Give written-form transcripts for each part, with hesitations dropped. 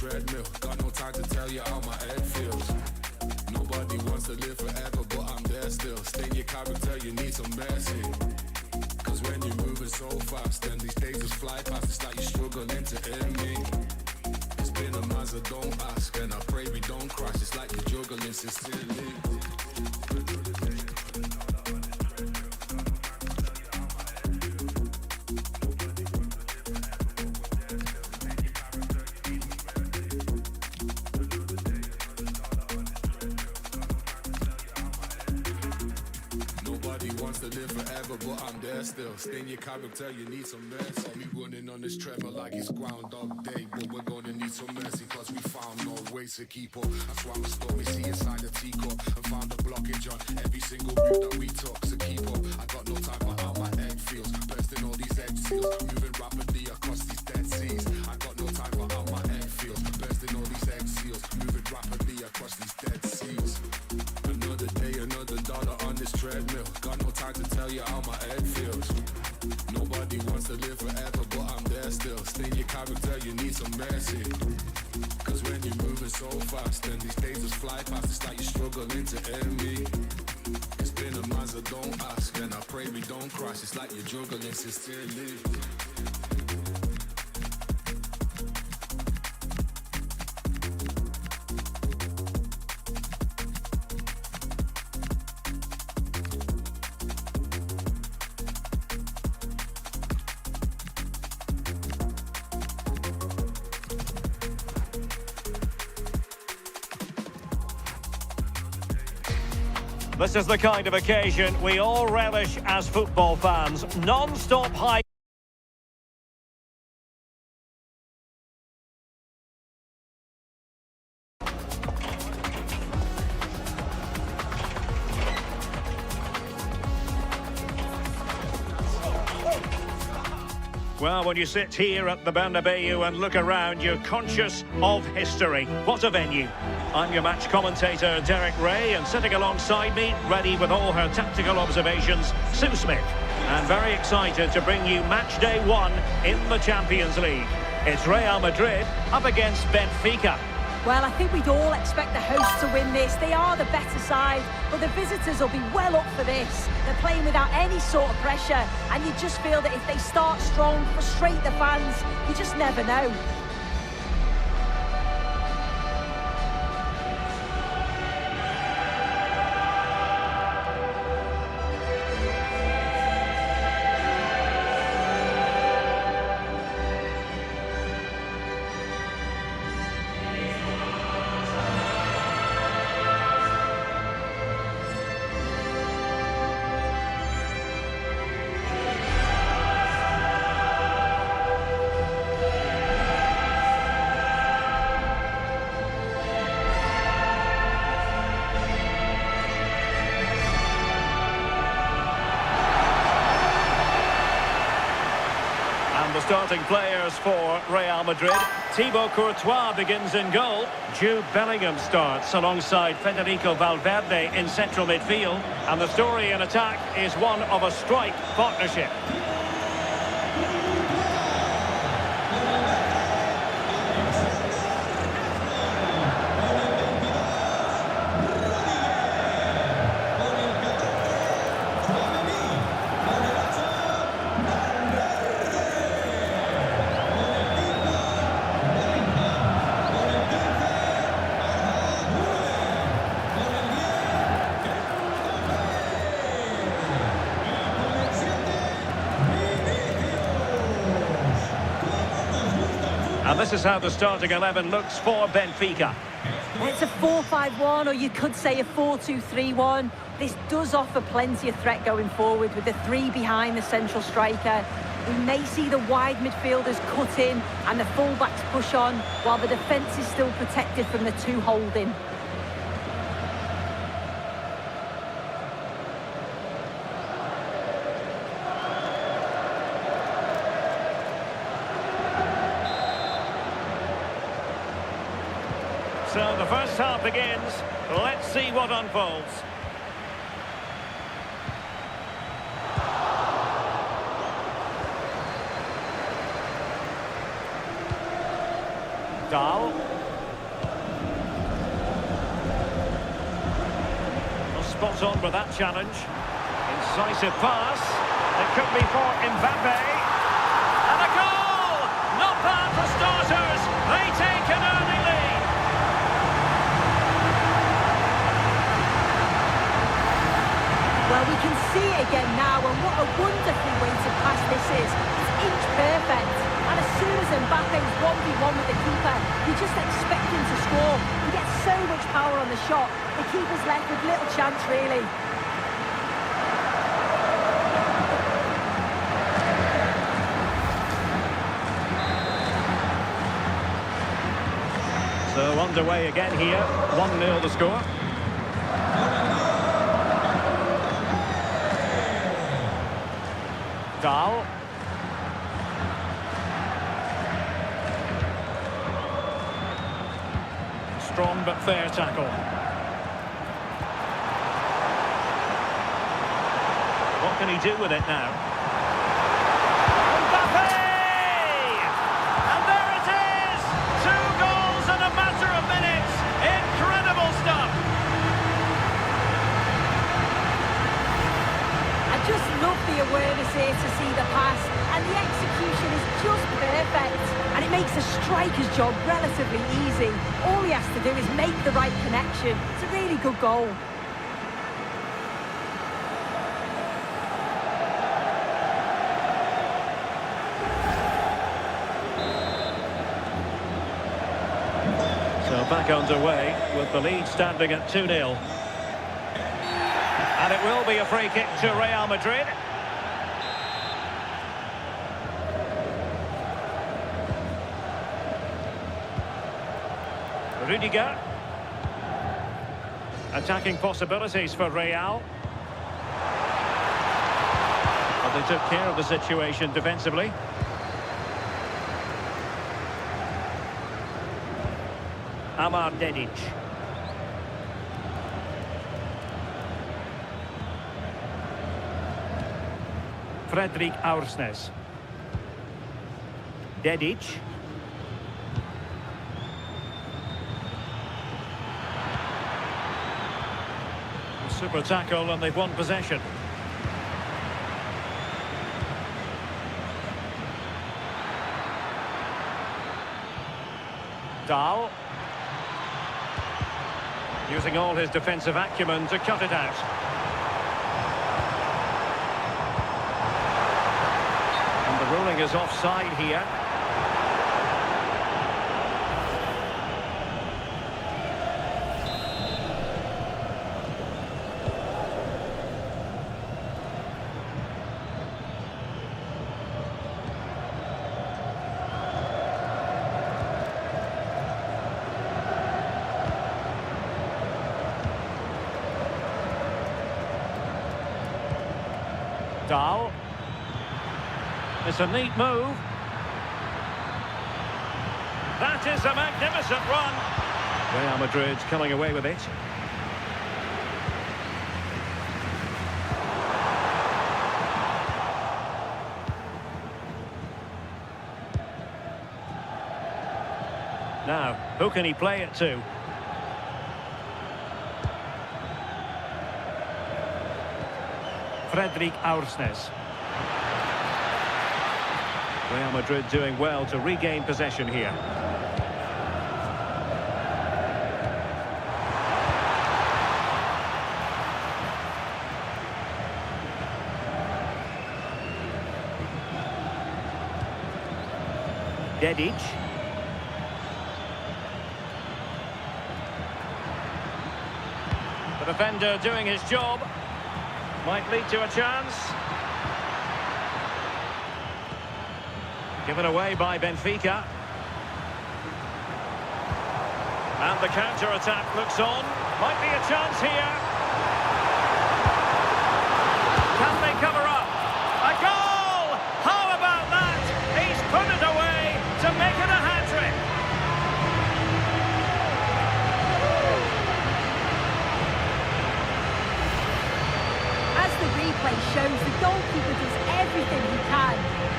treadmill. Got no time to tell you how my head feels. Nobody wants to live forever, but I'm there still. Stain your character, you need some mercy. Cause when you're moving so fast, then these days just fly past. It's like you're struggling to end me. It's been a matter, don't ask, and I pray we don't crash. It's like you're juggling sincerely. To live forever, but I'm there still. Stain your character, you need some mercy. Saw me running on this treadmill like it's Groundhog Day, but we're gonna need some mercy, cause we found no ways to keep up. That's why my stormy see inside the teacup and found a blockage on every single route that we took. So keep up, I got no time for how my head feels. Bursting all these egg seals, moving rapidly across these dead seas. I got no time for how my head feels. Bursting all these egg seals, moving rapidly across these dead seas. Another day, another dollar on this treadmill. Got no time to tell you how my head feels. Nobody wants to live forever, but I'm there still. Stain your character, you need some mercy. Cause when you're moving so fast, then these days just fly past. It's like you're struggling to end me. It's been a matter, don't ask, and I pray we don't crash. It's like you're juggling sincerely. This is the kind of occasion we all relish as football fans. Non-stop high. Well, when you sit here at the Bernabeu and look around, you're conscious of history. What a venue. I'm your match commentator, Derek Ray, and sitting alongside me, ready with all her tactical observations, Sue Smith. And very excited to bring you match day 1 in the Champions League. It's Real Madrid up against Benfica. Well, I think we'd all expect the hosts to win this. They are the better side, but the visitors will be well up for this. They're playing without any sort of pressure, and you just feel that if they start strong, frustrate the fans, you just never know. The starting players for Real Madrid. Thibaut Courtois begins in goal. Jude Bellingham starts alongside Federico Valverde in central midfield. And the story in attack is one of a strike partnership. And this is how the starting 11 looks for Benfica. It's a 4-5-1, or you could say a 4-2-3-1. This does offer plenty of threat going forward with the 3 behind the central striker. We may see the wide midfielders cut in and the full-backs push on, while the defence is still protected from the 2 holding. So the first half begins. Let's see what unfolds. Dahl. Well, spot on with that challenge. Incisive pass. It could be for Mbappe. And a goal! Not bad for starters. They take an early lead. Well, we can see it again now, and what a wonderful way to pass this is. It's inch perfect. And as soon as Mbappe's 1v1 with the keeper, you just expect him to score. He gets so much power on the shot, the keeper's left with little chance, really. So underway again here, 1-0 the score. Dahl. Strong but fair tackle. What can he do with it now? Mbappe! And there it is! 2 goals in a matter of minutes. Incredible stuff. I just love the awareness here to see the pass, and the execution is just perfect. And it makes the striker's job relatively easy. All he has to do is make the right connection. It's a really good goal. So back underway with the lead standing at 2-0. And it will be a free kick to Real Madrid. Rudiger. Attacking possibilities for Real. But they took care of the situation defensively. Amar Dedic. Fredrik Aursnes. Dedic. Super tackle, and they've won possession. Dahl. Using all his defensive acumen to cut it out. And the ruling is offside here. Dahl. It's a neat move. That is a magnificent run. Real Madrid's coming away with it. Now, who can he play it to? Fredrik Aursnes. Real Madrid doing well to regain possession here. Dedic. The defender doing his job. Might lead to a chance. Given away by Benfica. And the counter-attack looks on. Might be a chance here. Can they cover up? A goal! How about that? He's put it away to make it a hat-trick. As the replay shows, the goalkeeper does everything he can.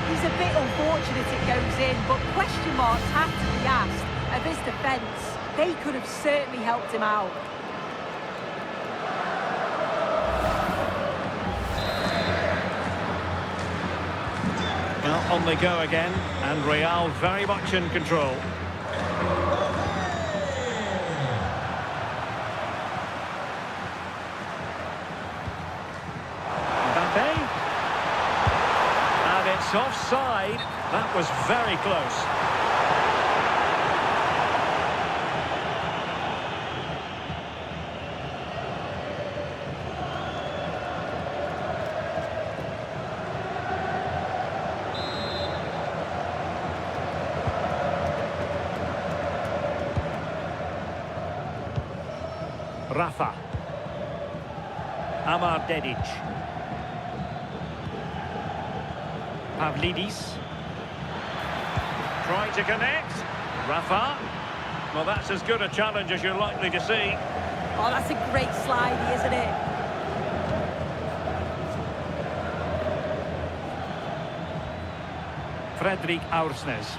He's a bit unfortunate it goes in, but question marks have to be asked. of his defence. They could have certainly helped him out. Well, on they go again, and Real very much in control. Mbappe. And it's offside. That was very close. Rafa. Amar Dedic. Pavlidis. Trying to connect. Rafa. Well, that's as good a challenge as you're likely to see. Oh, that's a great slide, isn't it? Fredrik Aursnes.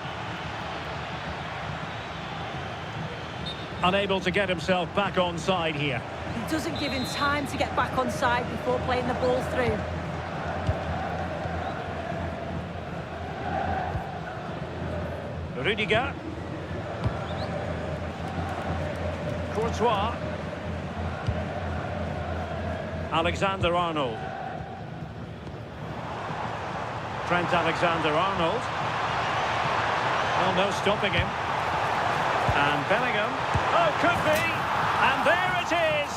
Unable to get himself back on side here. He doesn't give him time to get back on side before playing the ball through. Rudiger. Courtois. Alexander-Arnold. Trent Alexander-Arnold. Well, no stopping him. And Bellingham. Oh, could be. And there it is.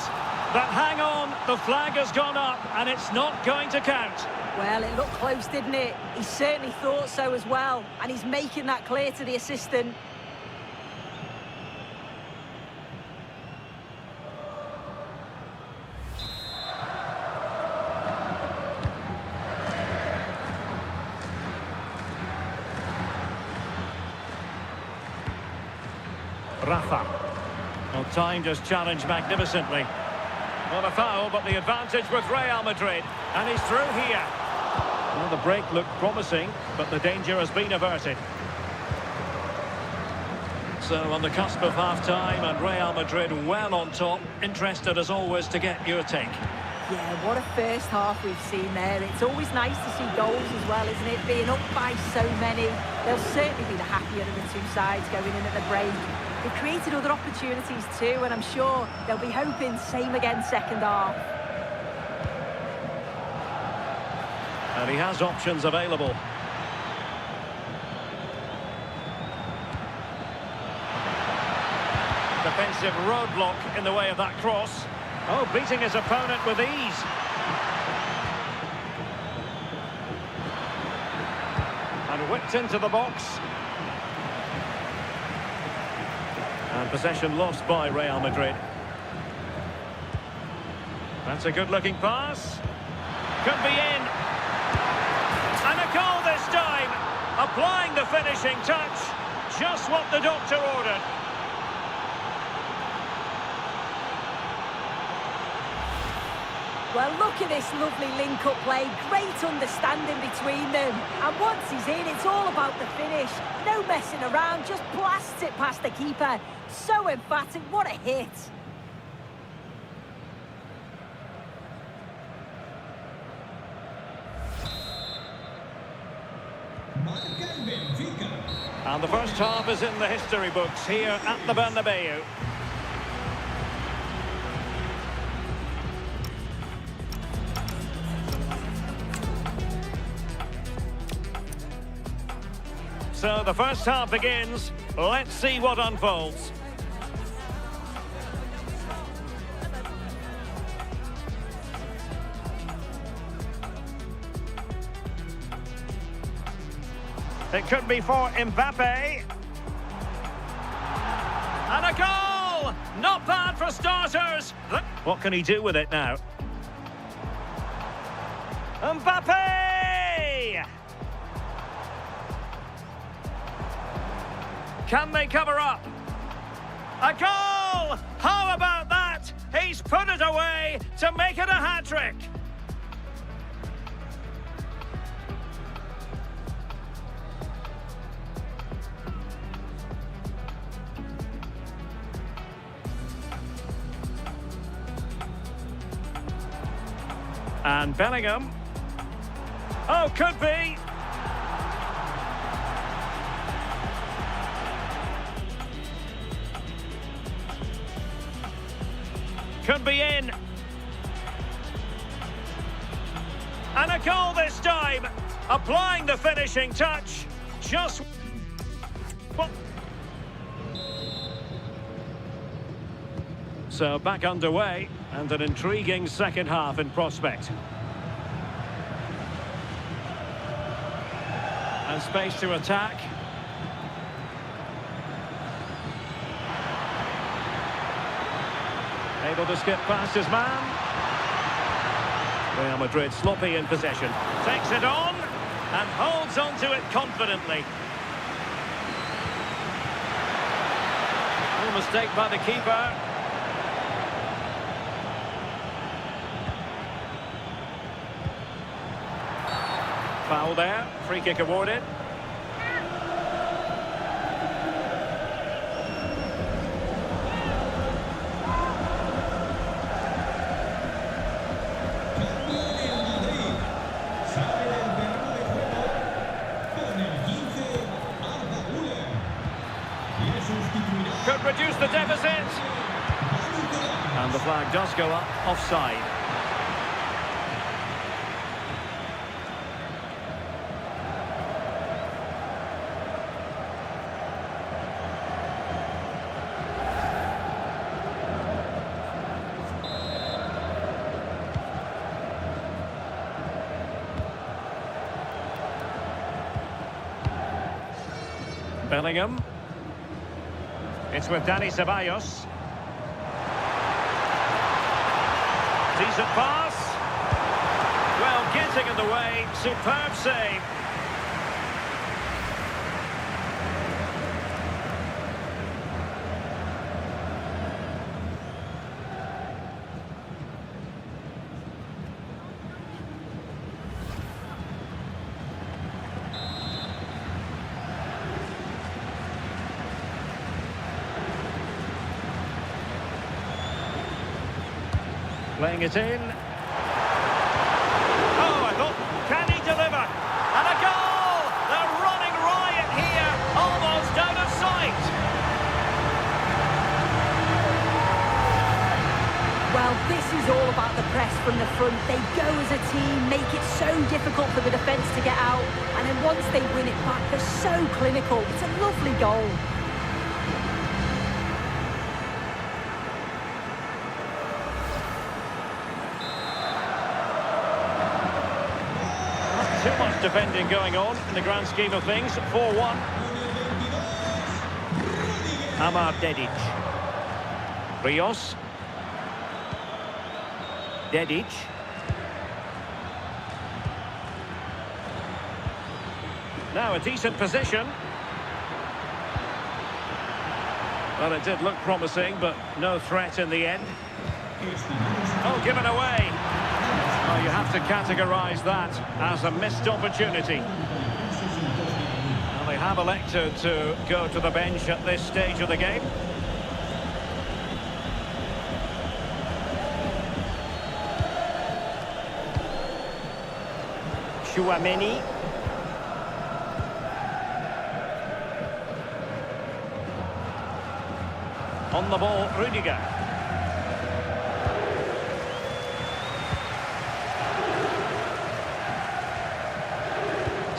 But hang on, the flag has gone up and it's not going to count. Well, it looked close, didn't it? He certainly thought so as well. And he's making that clear to the assistant. Rafa. Well, timed his challenge magnificently. Not a foul, but the advantage with Real Madrid. And he's through here. Well, the break looked promising, but the danger has been averted. So on the cusp of half-time, and Real Madrid well on top. Interested as always to get your take. Yeah, what a first half we've seen there. It's always nice to see goals as well, isn't it? Being up by so many. They'll certainly be the happier of the two sides going in at the break. They've created other opportunities too, and I'm sure they'll be hoping same again second half. And he has options available. Defensive roadblock in the way of that cross. Oh, beating his opponent with ease. And whipped into the box. And possession lost by Real Madrid. That's a good-looking pass. Could be in. And a goal this time. Applying the finishing touch. Just what the doctor ordered. Well, look at this lovely link-up play. Great understanding between them. And once he's in, it's all about the finish. No messing around, just blasts it past the keeper. So emphatic, what a hit. And the first half is in the history books here at the Bernabeu. So the first half begins. Let's see what unfolds. It could be for Mbappe. And a goal! Not bad for starters. What can he do with it now? Mbappe! Can they cover up? A goal! How about that? He's put it away to make it a hat-trick. And Bellingham. Oh, could be. Could be in. And a goal this time. Applying the finishing touch. Just... So back underway, and an intriguing second half in prospect. And space to attack. Able to skip past his man. Real Madrid sloppy in possession. Takes it on and holds on to it confidently. No mistake by the keeper. Foul there, free kick awarded. Could reduce the deficit. And the flag does go up, offside. Bellingham. It's with Dani Ceballos. Decent pass. Well, getting in the way. Superb save. Playing it in. Oh, I thought, can he deliver? And a goal! They're running riot here, almost out of sight. Well, this is all about the press from the front. They go as a team, make it so difficult for the defence to get out, and then once they win it back, they're so clinical. It's a lovely goal. Too much defending going on in the grand scheme of things. 4-1. Amar Dedic. Rios. Dedic. Now a decent position. Well, it did look promising, but no threat in the end. Oh, given away. Oh, you have to categorise that as a missed opportunity. And they have elected to go to the bench at this stage of the game. Chouameni. On the ball, Rudiger.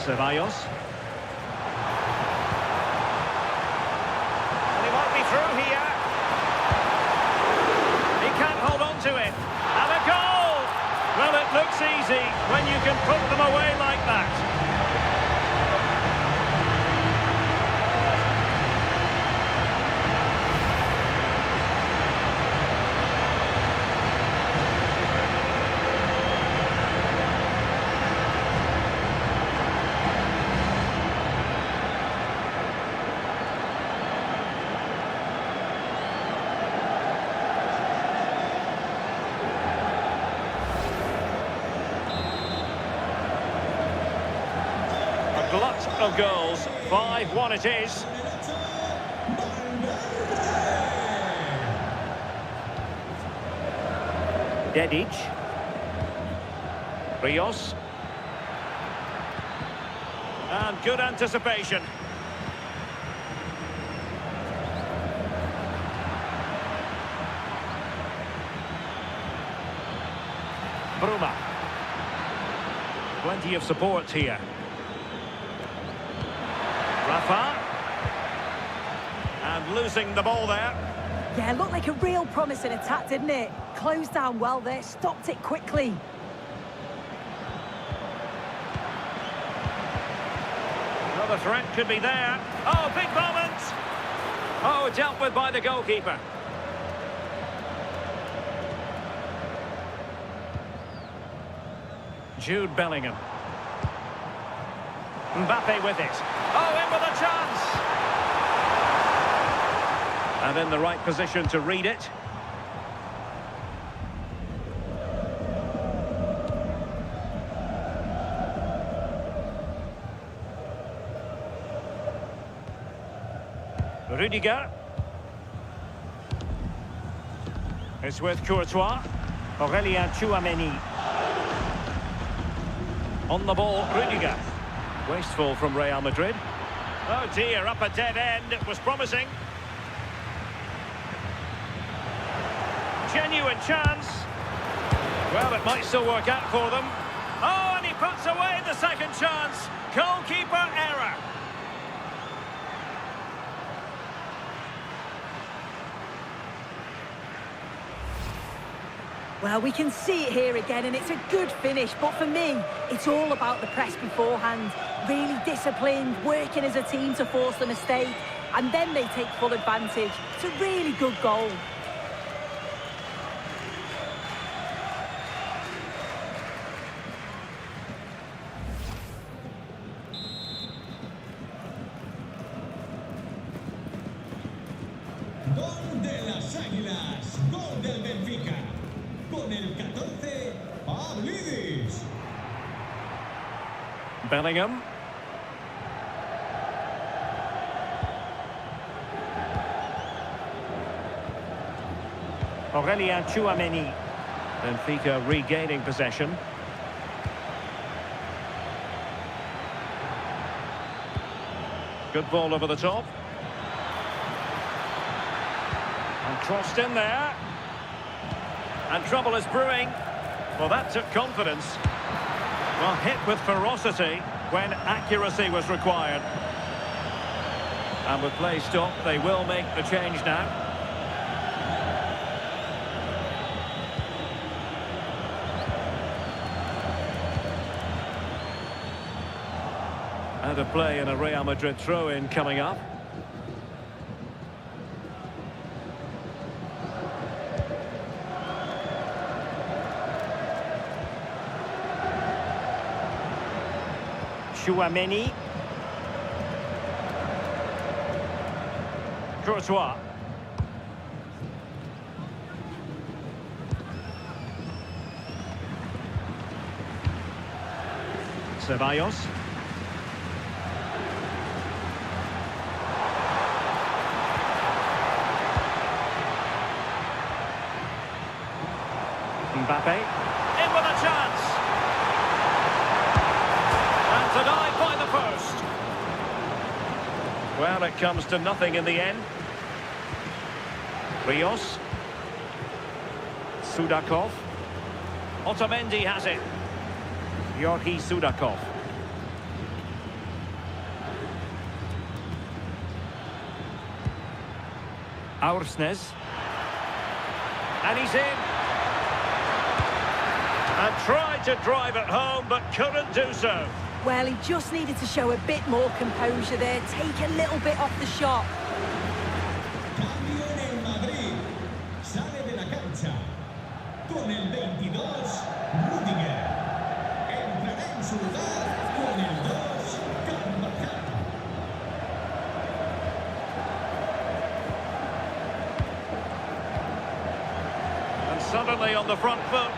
Ceballos. And he might be through here. He can't hold on to it. And a goal! Well, it looks easy when you can put them away like that. Glut of goals. 5-1 it is. Dedic. Rios. And good anticipation. Bruma. Plenty of support here. Rafa. And losing the ball there. Yeah, looked like a real promising attack, didn't it? Closed down well there, stopped it quickly. Well, the threat could be there. Oh, big moment! Oh, dealt with by the goalkeeper. Jude Bellingham. Mbappe with it. Oh, in with a chance! And in the right position to read it. Rudiger. It's with Courtois. Aurélien Tchouaméni. On the ball, Rudiger. Wasteful from Real Madrid. Oh dear, up a dead end. It was promising. Genuine chance. Well, it might still work out for them. Oh, and he puts away the second chance. Goalkeeper error. Well, we can see it here again, and it's a good finish. But for me, it's all about the press beforehand. Really disciplined, working as a team to force the mistake, and then they take full advantage. It's a really good goal. Gol de las Águilas, gol del Benfica. Con el 14, Pavlidis. Bellingham. Aurélien Tchouaméni. Benfica regaining possession. Good ball over the top. And crossed in there. And trouble is brewing. Well, that took confidence. Well, hit with ferocity when accuracy was required. And with play stopped, they will make the change now. Out of play and a Real Madrid throw-in coming up. Tchouaméni. Courtois. Ceballos. Mbappe. In with a chance. And denied by the post. Well, it comes to nothing in the end. Rios. Sudakov. Otamendi has it. Georgi Sudakov. Aursnes. And he's in. And tried to drive it home, but couldn't do so. Well, he just needed to show a bit more composure there, take a little bit off the shot. Cambio en el Madrid. Sale de la cancha. Con el 22, Rudiger. Entrará en su lugar con el 2, Carvajal. And suddenly on the front foot.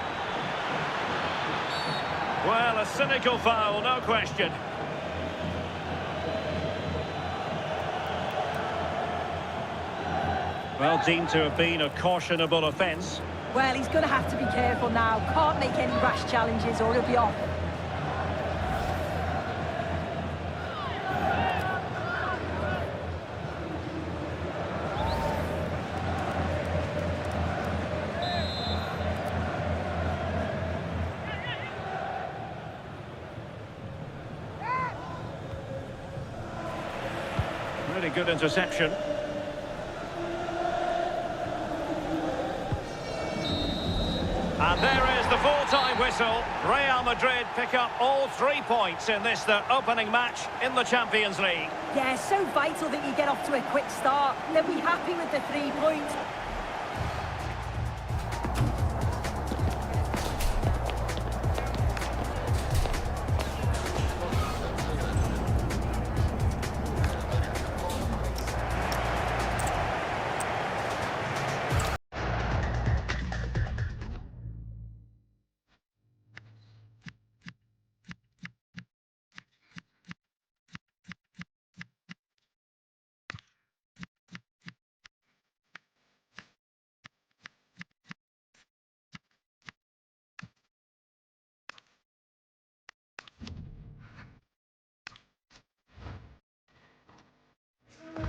Well, a cynical foul, no question. Well, deemed to have been a cautionable offence. Well, he's going to have to be careful now. Can't make any rash challenges or he'll be off. Really good interception. And there is the full-time whistle. Real Madrid pick up all 3 points in this, their opening match in the Champions League. Yeah, so vital that you get off to a quick start. They'll be happy with the 3 points.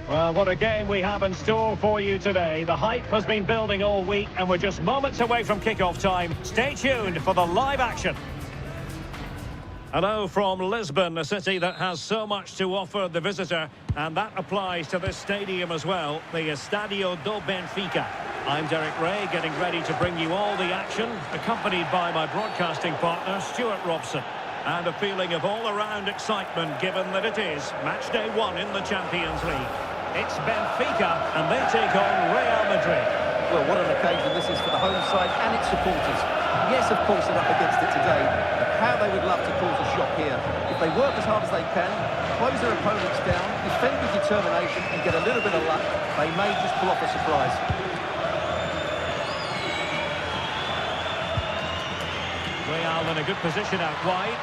Well, what a game we have in store for you today. The hype has been building all week and we're just moments away from kick-off time. Stay tuned for the live action. Hello from Lisbon, a city that has so much to offer the visitor, and that applies to this stadium as well, the Estadio do Benfica. I'm Derek Ray, getting ready to bring you all the action, accompanied by my broadcasting partner, Stuart Robson. And a feeling of all-around excitement, given that it is match day 1 in the Champions League. It's Benfica, and they take on Real Madrid. Well, what an occasion this is for the home side and its supporters. Yes, of course, they're up against it today, but how they would love to cause a shock here. If they work as hard as they can, close their opponents down, defend with determination and get a little bit of luck, they may just pull off a surprise. Real in a good position out wide.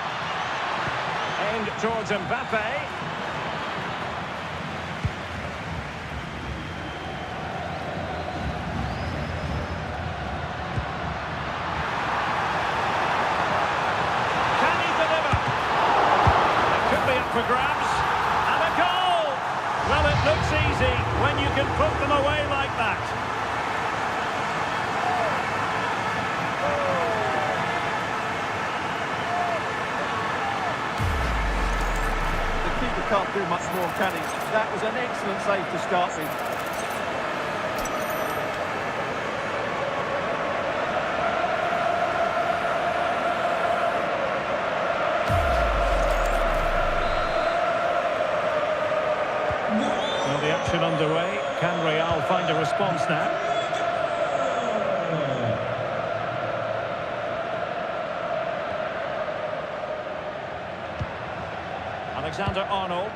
Aimed towards Mbappe. For grabs, and a goal! Well, it looks easy when you can put them away like that. The keeper can't do much more, can he? That was an excellent save to start with. The action underway. Can Real find a response now? Alexander-Arnold.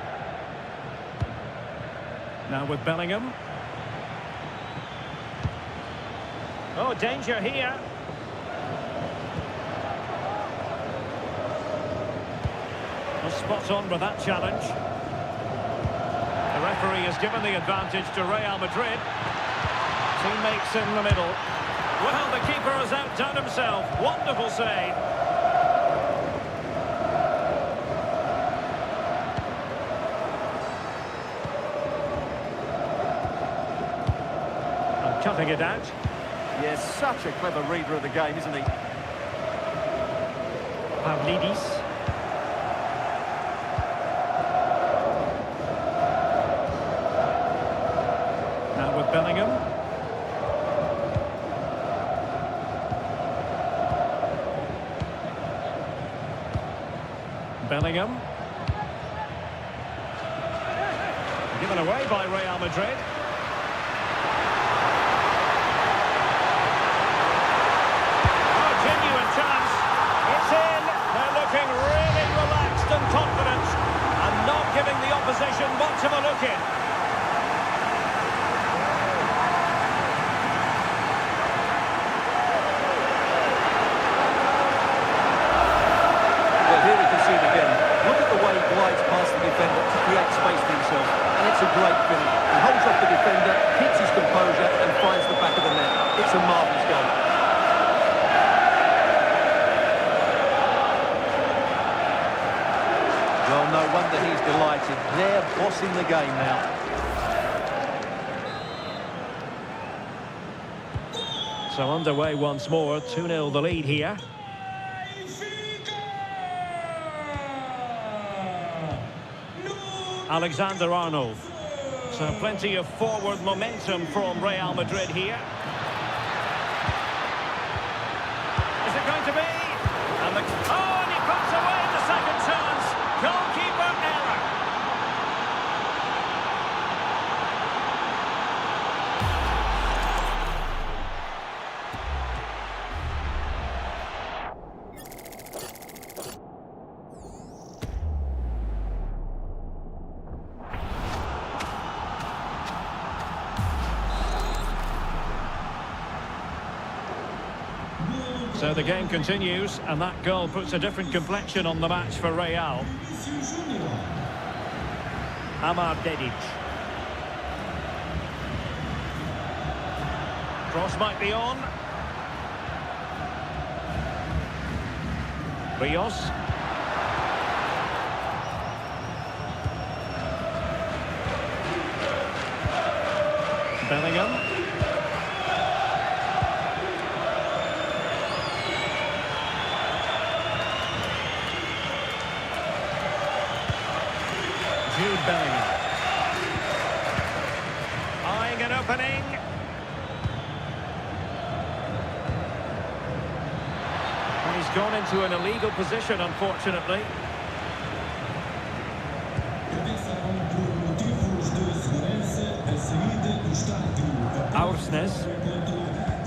Now with Bellingham. Oh, danger here. Well, spot on with that challenge. The referee has given the advantage to Real Madrid. Teammates in the middle. Well, the keeper has outdone himself. Wonderful save. And cutting it out. Yes, such a clever reader of the game, isn't he? Pavlidis. Bellingham. Bellingham. Given away by Real Madrid. Oh, genuine chance. It's in. They're looking really relaxed and confident and not giving the opposition much of a look in. Create space for himself, and it's a great finish. He holds off the defender, keeps his composure and finds the back of the net. It's a marvellous goal. They're bossing the game now. So underway once more, 2-0 the lead here. Alexander-Arnold. So plenty of forward momentum from Real Madrid here. Is it going to be? And and he puts away the second chance. Goalkeeper error. So the game continues, and that goal puts a different complexion on the match for Real. Amar Dedic. Cross might be on. Rios. Bellingham. Jude Bellingham. Eyeing an opening. And he's gone into an illegal position, unfortunately. Aursnes.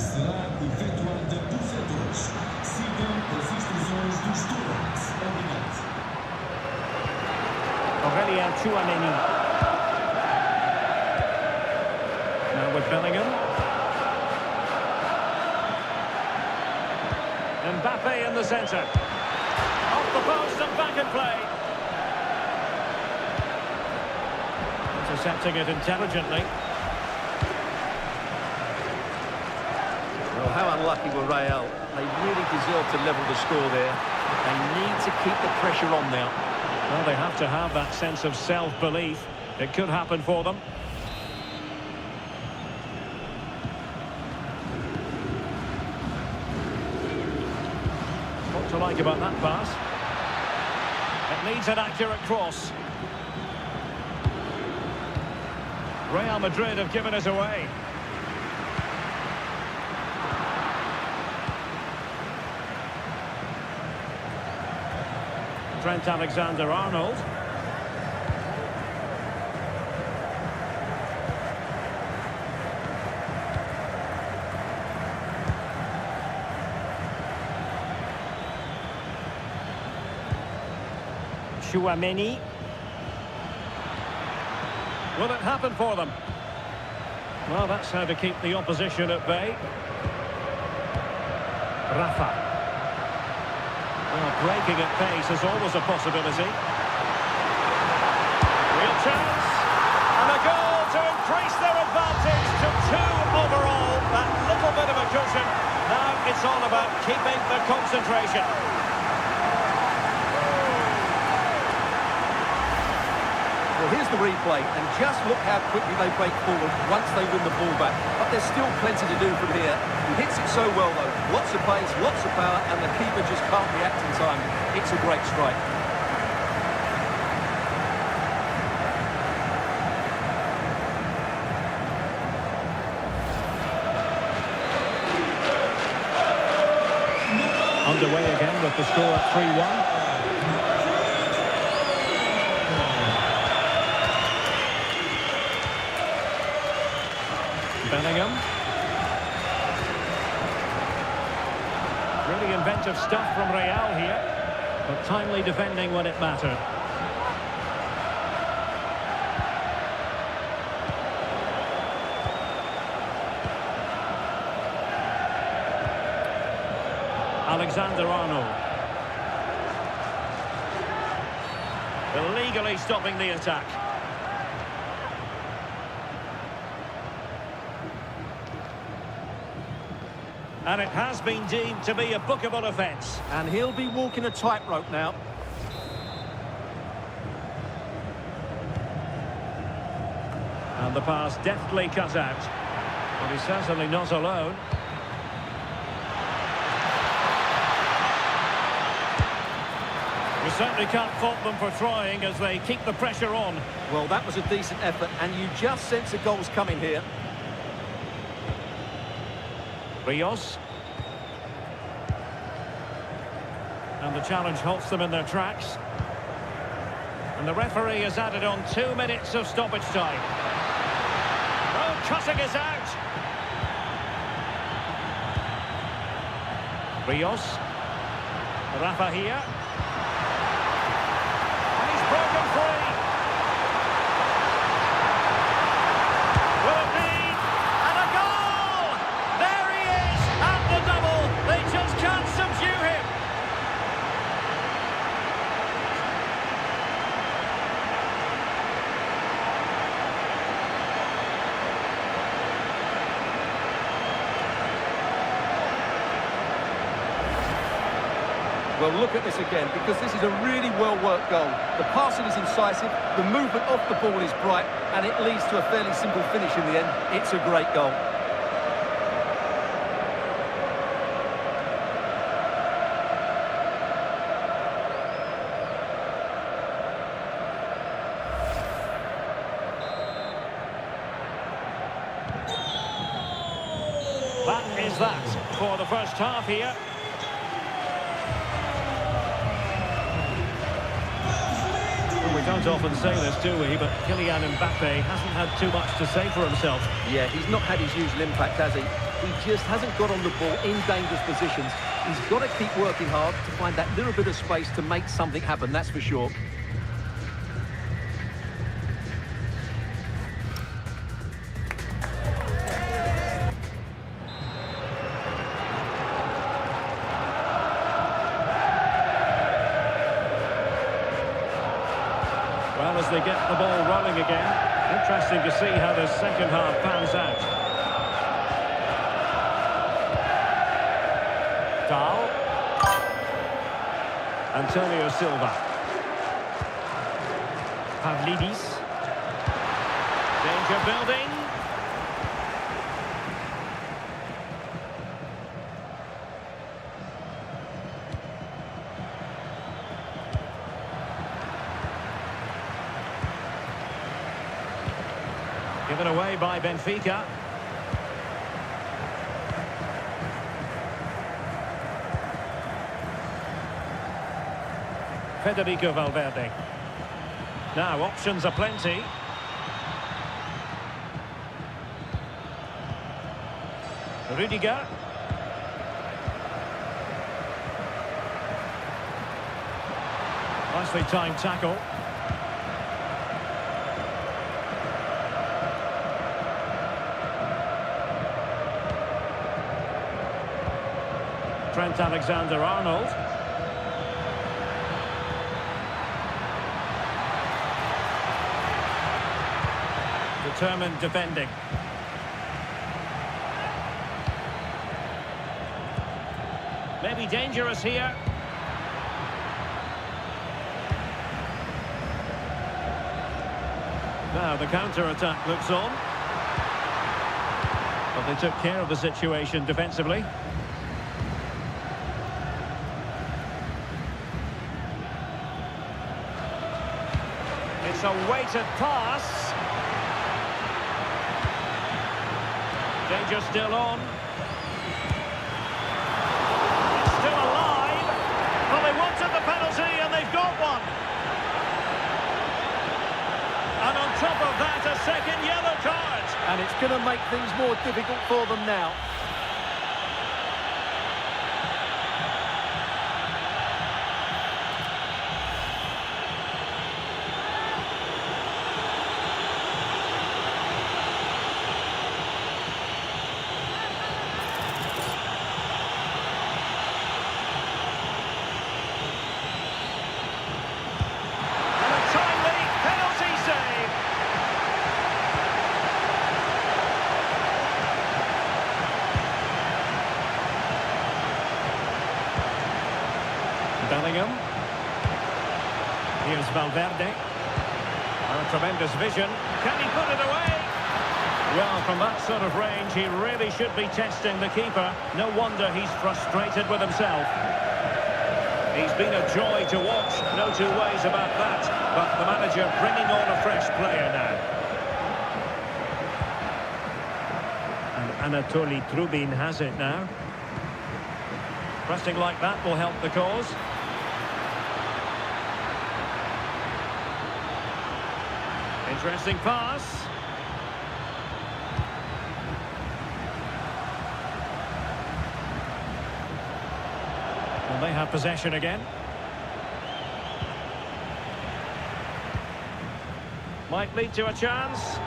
Será efetuada dos atores. Sigam as instruções dos estudantes. Obrigado. Aurelien Tchouameni. Now with Bellingham. Mbappe in the centre. Off the post and back in play. Intercepting it intelligently. Well, how unlucky were Real? They really deserve to level the score there. They need to keep the pressure on now. Well, they have to have that sense of self-belief. It could happen for them. What to like about that pass? It needs an accurate cross. Real Madrid have given it away. Trent Alexander-Arnold. Tchouameni. Will it happen for them? Well, that's how to keep the opposition at bay. Rafa. Well, breaking at pace is always a possibility. Real chance. And a goal to increase their advantage to 2 overall. That little bit of a cushion. Now it's all about keeping the concentration. Well, here's the replay, and just look how quickly they break forward once they win the ball back. But there's still plenty to do from here. He hits it so well, though. Lots of pace, lots of power, and the keeper just can't react in time. It's a great strike. Underway again with the score at 3-1. Bellingham. Really inventive stuff from Real here, but timely defending when it mattered. Alexander-Arnold. Illegally stopping the attack. And it has been deemed to be a bookable offence. And he'll be walking a tightrope now. And the pass deftly cut out. But he's certainly not alone. We certainly can't fault them for trying as they keep the pressure on. Well, that was a decent effort, and you just sense a goal's coming here. Rios. And the challenge halts them in their tracks. And the referee has added on 2 minutes of stoppage time. Oh, cutting is out. Rios. Rafa here. And he's broken free. Will it be? And a goal! There he is! And the double! They just can't subdue him. Well, look at this again, because this is a really well-worked goal. The passing is incisive, the movement off the ball is bright, and it leads to a fairly simple finish in the end. It's a great goal. That is that for the first half here. Well, we don't often say this, do we? But Kylian Mbappe hasn't had too much to say for himself. Yeah, he's not had his usual impact, has he? He just hasn't got on the ball in dangerous positions. He's got to keep working hard to find that little bit of space to make something happen, that's for sure. Well, as they get the ball rolling again, interesting to see how the second half pans out. Dahl. Antonio Silva. Pavlidis. Danger building. Given away by Benfica. Federico Valverde. Now options are plenty. Rudiger. Nicely timed tackle. Trent Alexander-Arnold. Determined defending. Maybe dangerous here. Now the counter-attack looks on. But they took care of the situation defensively. It's a weighted pass. Danger still on. It's still alive. Well, they wanted the penalty and they've got one. And on top of that, a second yellow card. And it's going to make things more difficult for them now. Bellingham. Here's Valverde. Oh, tremendous vision. Can he put it away? Well, from that sort of range, he really should be testing the keeper. No wonder he's frustrated with himself. He's been a joy to watch, no two ways about that. But the manager bringing on a fresh player now. And Anatoly Trubin has it now. Pressing like that will help the cause. Interesting pass. And they have possession again. Might lead to a chance.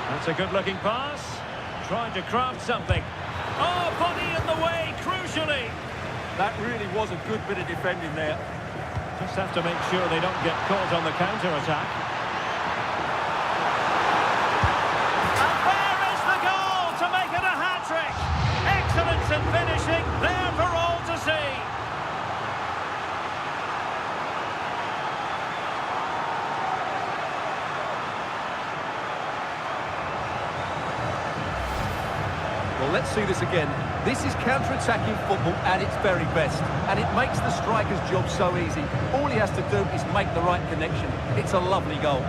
That's a good-looking pass. Trying to craft something. Oh, body in the way, crucially. That really was a good bit of defending there. Just have to make sure they don't get caught on the counter-attack. And there is the goal to make it a hat-trick. Excellence in finishing, there for all to see. Well, let's see this again. This is counter-attacking football at its very best, and it makes the striker's job so easy. All he has to do is make the right connection. It's a lovely goal.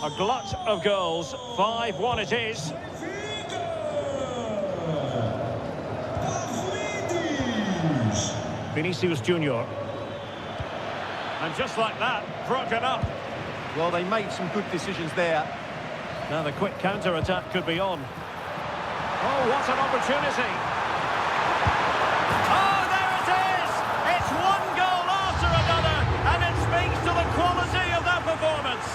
A glut of goals, 5-1 it is. Vinicius Junior. And just like that, broken up. Well, they made some good decisions there. Now the quick counter-attack could be on. Oh, what an opportunity. Oh, there it is! It's one goal after another, and it speaks to the quality of their performance.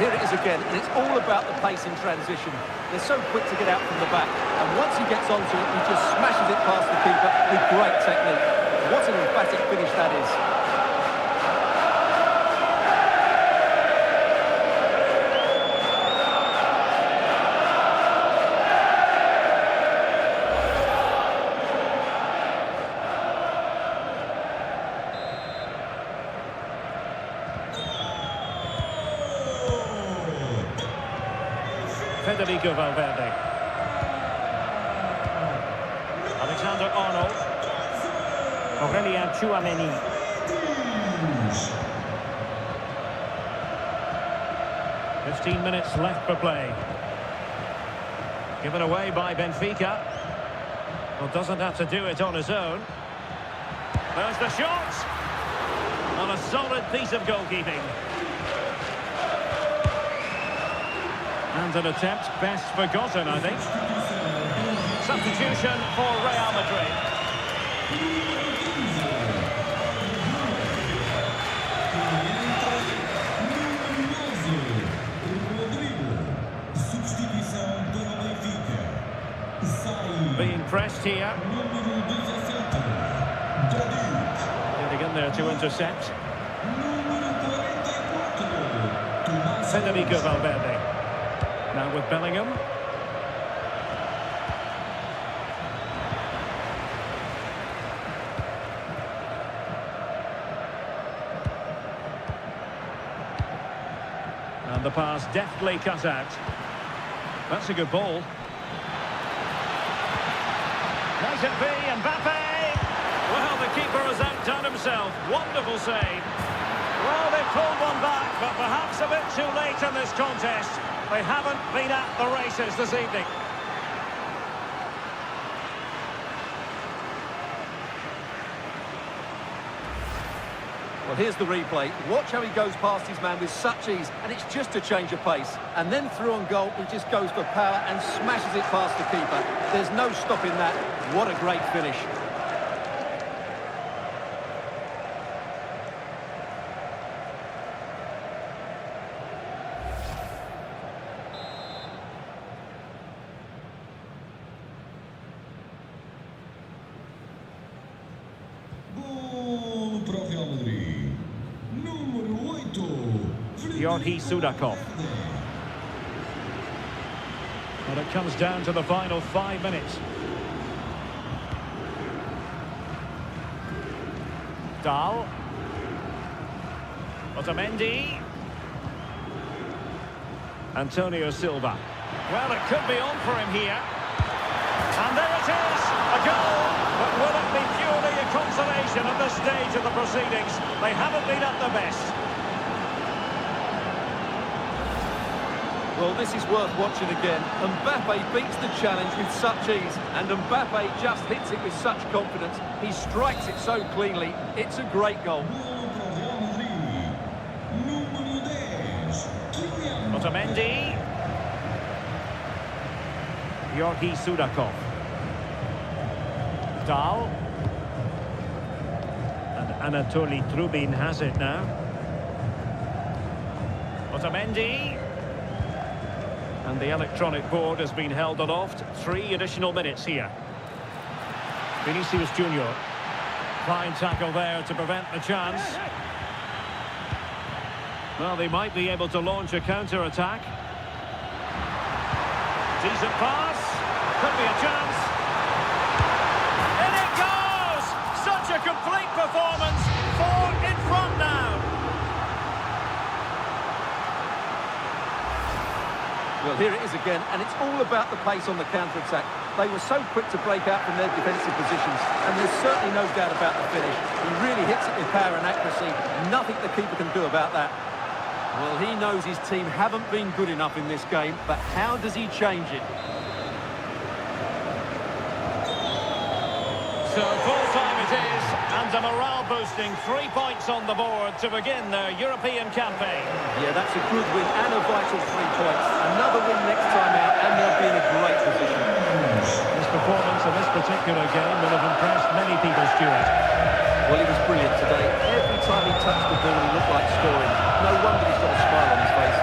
Here it is again, and it's all about the pace in transition. They're so quick to get out from the back, and once he gets onto it, he just smashes it past the keeper with great technique. What an emphatic finish that is. Federico Valverde. Alexander-Arnold. Aurélien Tchouameni. "15 minutes left for play. Given away by Benfica. Well, doesn't have to do it on his own. There's the shot. On a solid piece of goalkeeping. And an attempt best forgotten, I think. Substitution for Real Madrid. Being pressed here. Getting in there to intercept. Federico Valverde. Now with Bellingham. And the pass deftly cut out. That's a good ball. Might it be Mbappe? Well, the keeper has outdone himself. Wonderful save. Well, they pulled one back, but perhaps a bit too late in this contest. They haven't been at the races this evening. Well, here's the replay. Watch how he goes past his man with such ease, and it's just a change of pace. And then through on goal, he just goes for power and smashes it past the keeper. There's no stopping that. What a great finish. Sudakov. Well, it comes down to the final 5 minutes. Dahl. Otamendi. Antonio Silva. Well, it could be on for him here. And there it is, a goal. But will it be purely a consolation at this stage of the proceedings? They haven't been at their best. Well, this is worth watching again. Mbappe beats the challenge with such ease, and Mbappe just hits it with such confidence. He strikes it so cleanly. It's a great goal. Otamendi. Sudakov. Dahl. And Anatoly Trubin has it now. Otamendi. And the electronic board has been held aloft. 3 additional minutes here. Vinicius Junior. Fine tackle there to prevent the chance. Well, they might be able to launch a counter-attack. Decent pass. Could be a chance. In it goes! Such a complete performance. 4 in front now. Well, here it is again, and it's all about the pace on the counter-attack. They were so quick to break out from their defensive positions, and there's certainly no doubt about the finish. He really hits it with power and accuracy. Nothing the keeper can do about that. Well, he knows his team haven't been good enough in this game, but how does he change it? So full-time it is, and a morale-boosting 3 points on the board to begin their European campaign. Yeah, that's a good win and a vital 3 points. Another win next time out, and they'll be in a great position. His performance in this particular game will have impressed many people, Stuart. Well, he was brilliant today. Every time he touched the ball, he looked like scoring. No wonder he's got a smile on his face.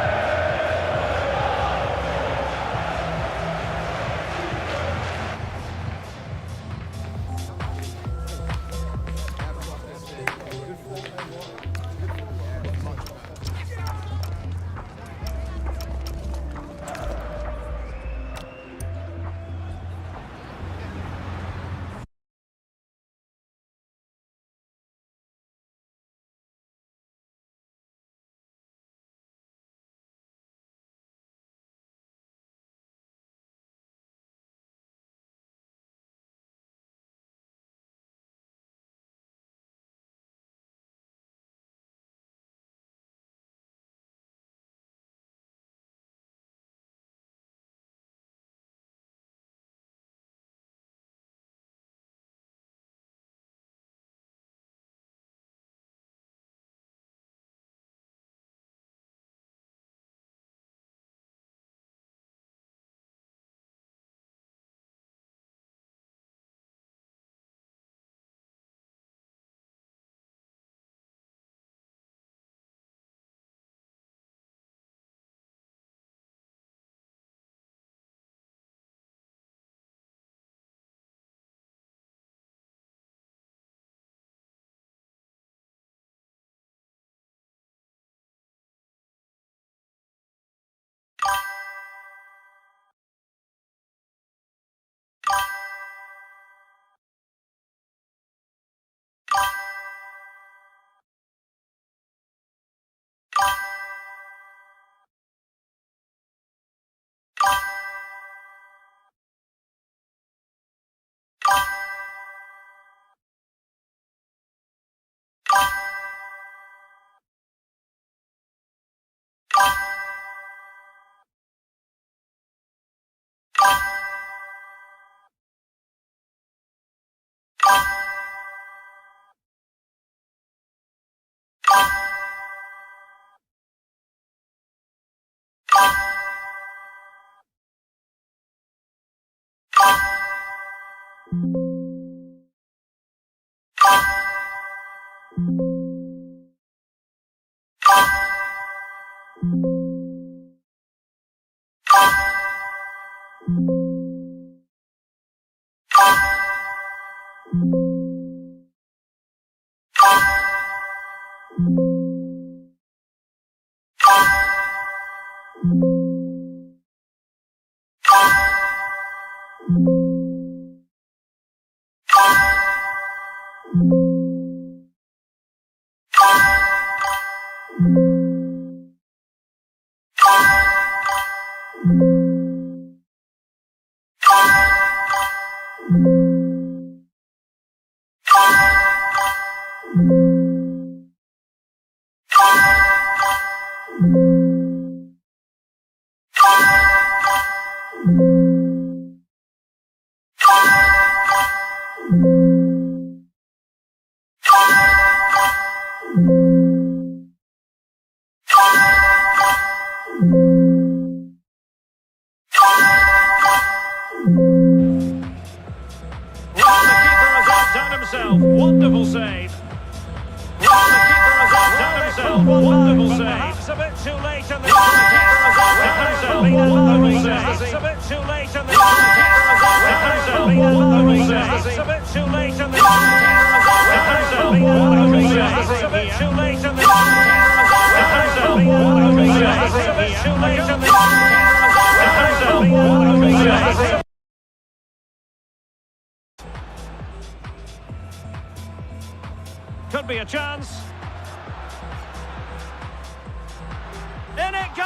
Wonderful save. Well, the keeper has outdone himself. Wonderful save. Perhaps a bit too late in the contest. Perhaps a bit too late in the contest. Perhaps a bit too late in the contest. Perhaps a bit too late in the contest. Perhaps a bit too late in the contest. Could be a chance. In it goes!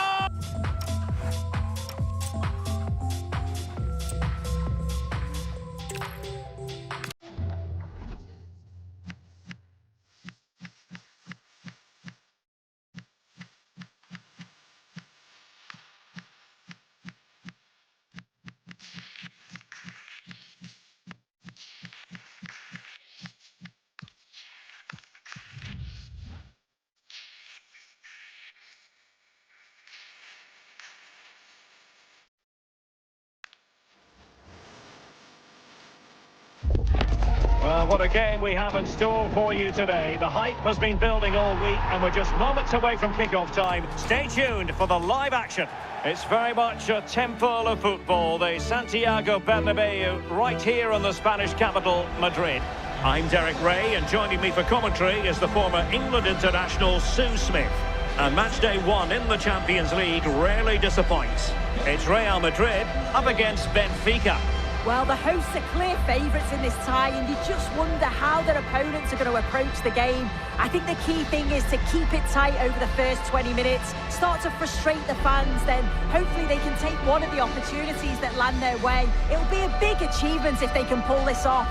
Well, what a game we have in store for you today. The hype has been building all week and we're just moments away from kick-off time. Stay tuned for the live action. It's very much a temple of football, the Santiago Bernabeu, right here in the Spanish capital, Madrid. I'm Derek Ray, and joining me for commentary is the former England international Sue Smith. And match day one in the Champions League rarely disappoints. It's Real Madrid up against Benfica. Well, the hosts are clear favourites in this tie, and you just wonder how their opponents are going to approach the game. I think the key thing is to keep it tight over the first 20 minutes, start to frustrate the fans, then hopefully they can take one of the opportunities that land their way. It'll be a big achievement if they can pull this off.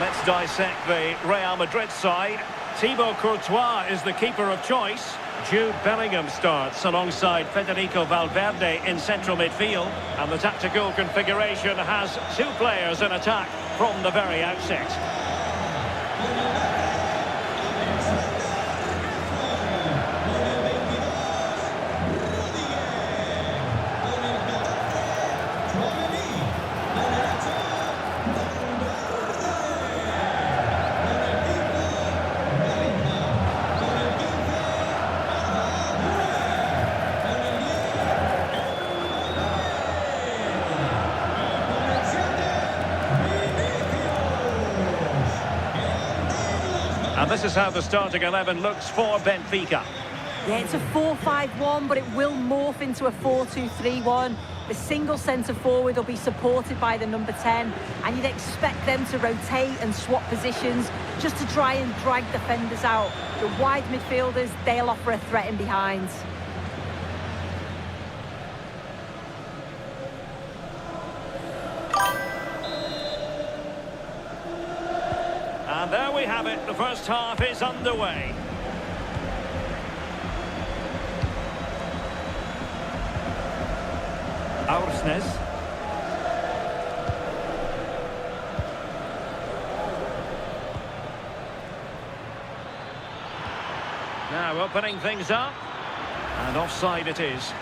Let's dissect the Real Madrid side. Thibaut Courtois is the keeper of choice. Jude Bellingham starts alongside Federico Valverde in central midfield. And the tactical configuration has two players in attack from the very outset. And this is how the starting 11 looks for Benfica. Yeah, it's a 4-5-1, but it will morph into a 4-2-3-1. The single centre-forward will be supported by the number 10, and you'd expect them to rotate and swap positions just to try and drag defenders out. The wide midfielders, they'll offer a threat in behind. And there we have it, the first half is underway. Aursnes. Now opening things up. And offside it is.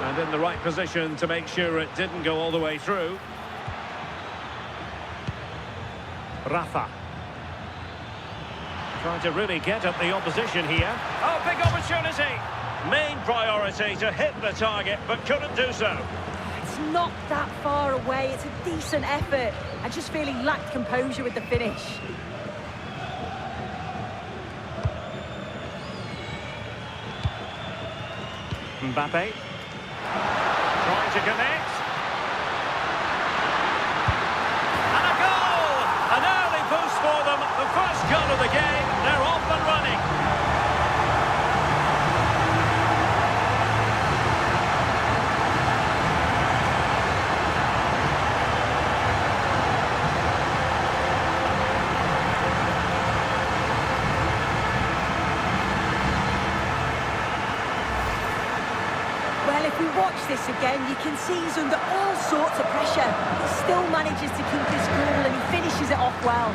And in the right position to make sure it didn't go all the way through. Rafa. Trying to really get at the opposition here. Oh, big opportunity! Main priority to hit the target, but couldn't do so. It's not that far away. It's a decent effort. I just feel he lacked composure with the finish. Mbappe. Trying to connect. And a goal! An early boost for them. The first goal of the game. They're off and running. Well, if we watch this again, you can see he's under all sorts of pressure. He still manages to keep his cool and he finishes it off well.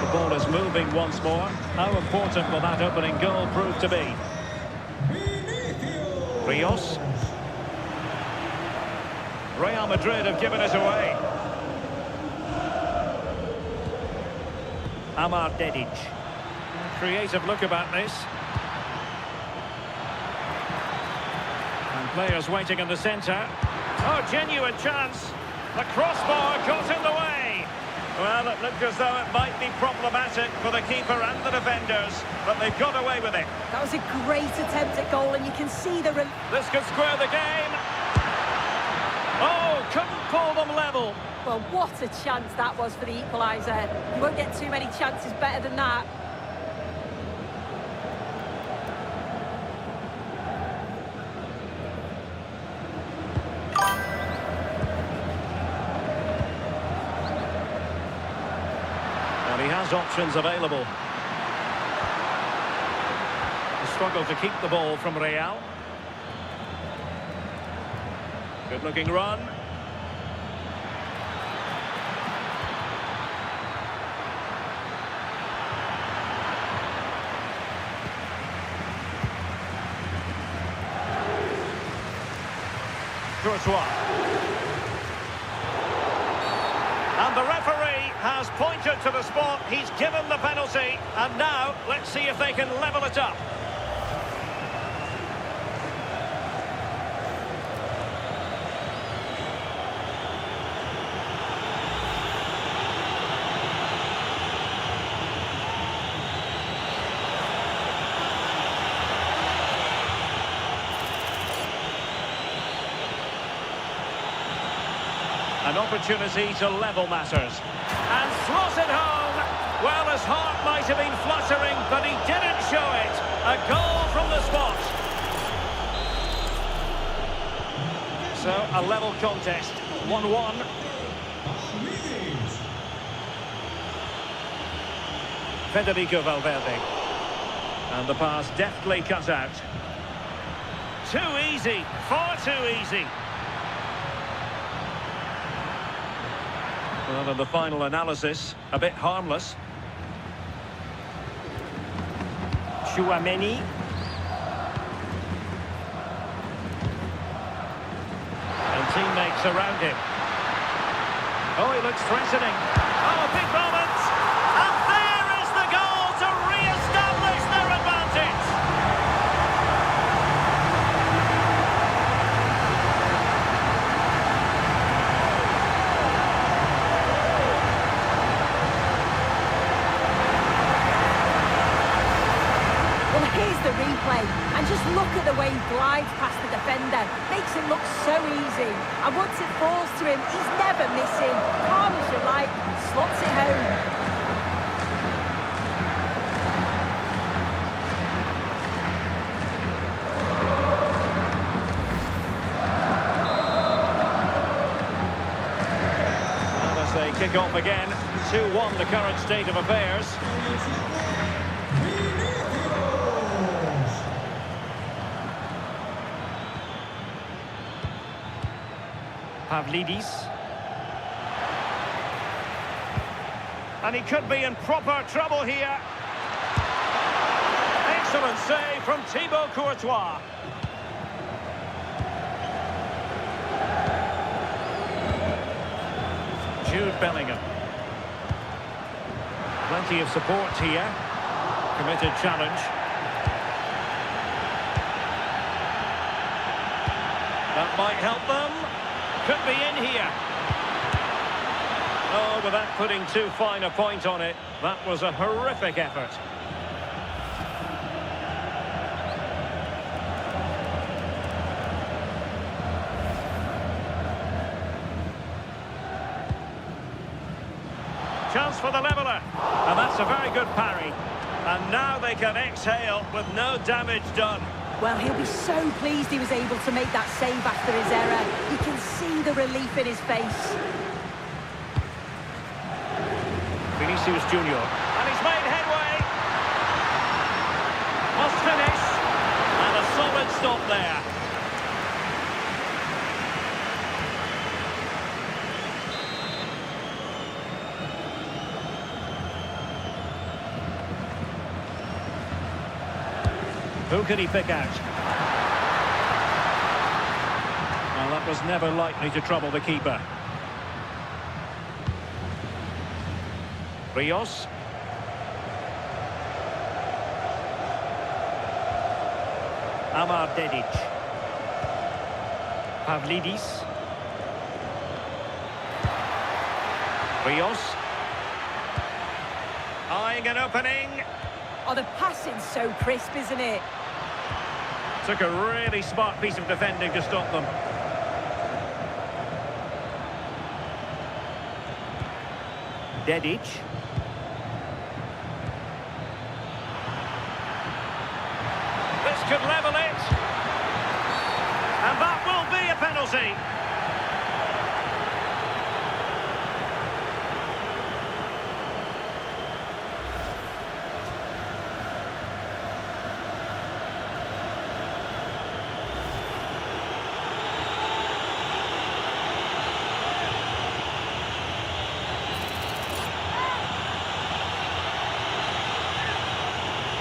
The ball is moving once more. How important will that opening goal prove to be? Rios. Real Madrid have given it away. Amar Dedic. Creative look about this. And players waiting in the centre. Oh, genuine chance. The crossbar got in the way. Well, it looked as though it might be problematic for the keeper and the defenders, but they've got away with it. That was a great attempt at goal, and you can see the... This could square the game. Oh, couldn't pull them level. Well, what a chance that was for the equaliser. You won't get too many chances better than that. Well, he has options available. The struggle to keep the ball from Real. Good looking run. Courtois. And the referee has pointed to the spot. He's given the penalty. And now, let's see if they can level it up. An opportunity to level matters. And slots it home. Well, his heart might have been fluttering, but he didn't show it. A goal from the spot. So, a level contest. 1-1. Federico Valverde. And the pass deftly cut out. Too easy. Far too easy. Well, in the final analysis, a bit harmless. Chouameni. And teammates around him. Oh, he looks threatening. Oh, big moment! And there is the goal to re-establish their advantage! Here's the replay, and just look at the way he glides past the defender. Makes it look so easy. And once it falls to him, he's never missing. Calm as you like, slots it home. kick off again. 2-1 the current state of affairs. Pavlidis. And he could be in proper trouble here. Excellent save from Thibaut Courtois. Jude Bellingham. Plenty of support here. Committed challenge. That might help them. Could be in here. Oh, without putting too fine a point on it, that was a horrific effort. Chance for the leveller, and that's a very good parry. And now they can exhale with no damage done. Well, he'll be so pleased he was able to make that save after his error. You can see the relief in his face. Vinicius Junior, and he's made headway. Must finish, and a solid stop there. Who can he pick out? Well, that was never likely to trouble the keeper. Rios. Amar Dedic. Pavlidis. Rios. Eyeing an opening. Oh, the passing's so crisp, isn't it? Took a really smart piece of defending to stop them. Dedic. This could level it. And that will be a penalty.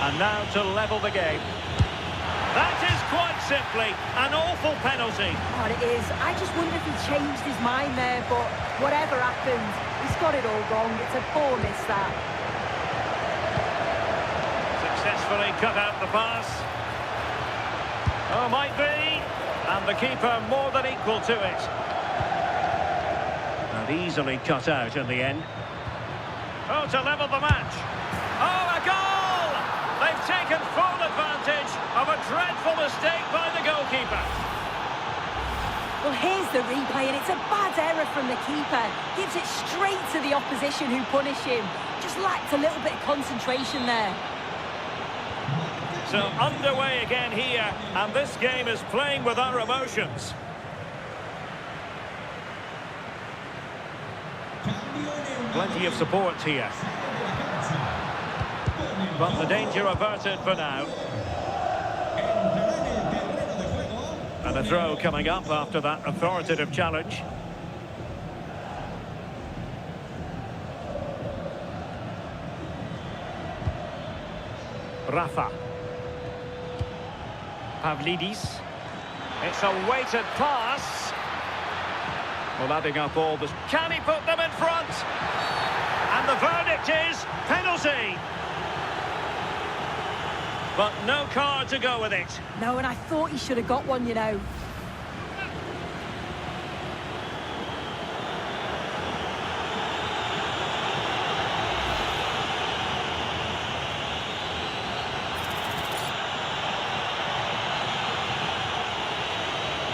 And now to level the game. That is quite simply an awful penalty. Oh, it is. I just wonder if he changed his mind there, but whatever happened, he's got it all wrong. It's a poor miss, that. Successfully cut out the pass. Oh, might be. And the keeper more than equal to it. And easily cut out in the end. Oh, to level the match. Oh, a goal! They've taken full advantage of a dreadful mistake by the goalkeeper. Well, here's the replay, and it's a bad error from the keeper. Gives it straight to the opposition who punish him. Just lacked a little bit of concentration there. So underway again here, and this game is playing with our emotions. Plenty of support here. But the danger averted for now. And a throw coming up after that authoritative challenge. Rafa. Pavlidis. It's a weighted pass. Well, adding up all this. Can he put them in front? And the verdict is penalty. But no card to go with it. No, and I thought he should have got one, you know.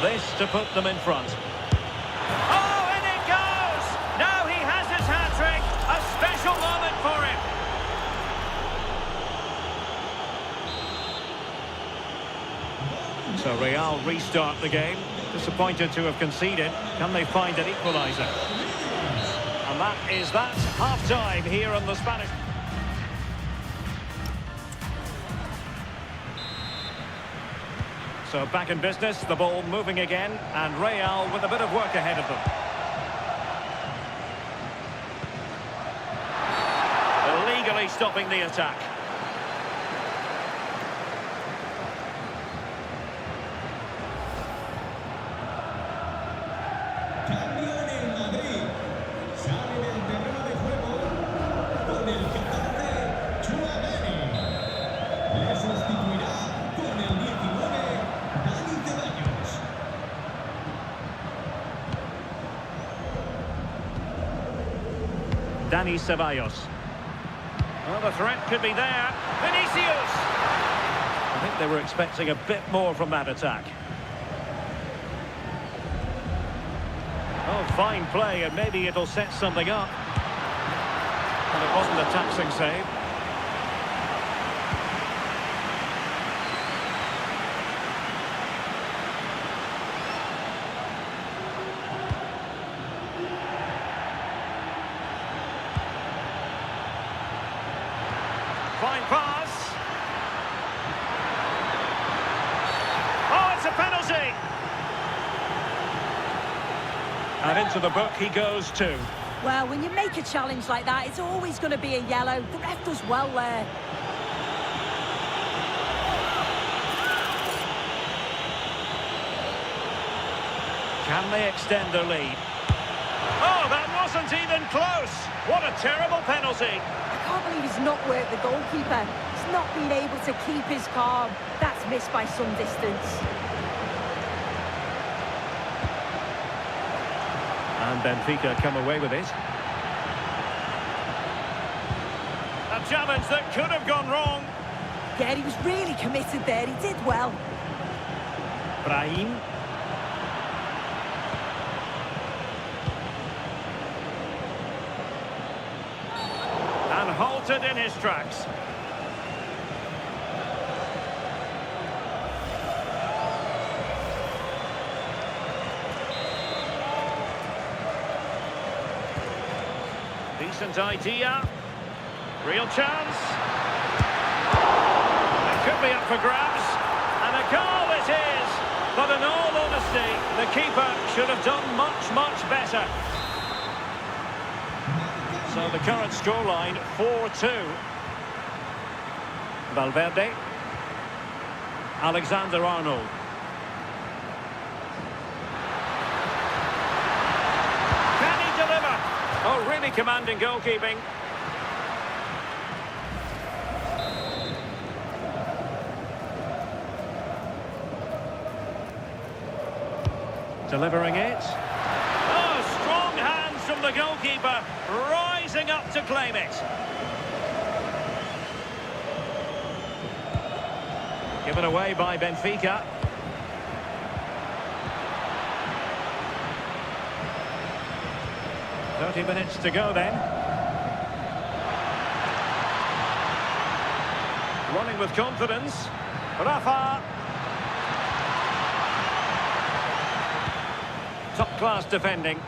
This to put them in front. Oh, in it goes! Now he has his hat-trick. A special moment for him. So Real restart the game. Disappointed to have conceded. Can they find an equaliser? And And that is that. Half-time here on the Spanish. So back in business, the ball moving again, and Real with a bit of work ahead of them. Illegally stopping the attack. Cambio en el Madrid. Sale del terreno de juego con el 14, Tchouaméni. Le sustituirá con el 19, Dani Ceballos. Dani Ceballos. Well, the threat could be there. Vinicius! I think they were expecting a bit more from that attack. Oh, fine play, and maybe it'll set something up. And it wasn't a taxing save. Fine pass. Oh, it's a penalty! And into the book he goes too. Well, when you make a challenge like that, it's always going to be a yellow. The ref does well there. Can they extend their lead? Oh, that wasn't even close! What a terrible penalty! I can't believe he's not worked the goalkeeper. He's not been able to keep his calm. That's missed by some distance. And Benfica come away with it. A challenge that could have gone wrong. Yeah, he was really committed there. He did well. Brahim. And halted in his tracks. Decent idea. Real chance. It could be up for grabs. And a goal it is. But in all honesty, the keeper should have done much, much better. So the current scoreline, 4-2. Valverde. Alexander-Arnold. Can he deliver? Oh, really commanding goalkeeping. Delivering it. Oh, strong hands from the goalkeeper, rising up to claim it. Given away by Benfica. "30 minutes to go then. Running with confidence. Rafa. Top-class defending.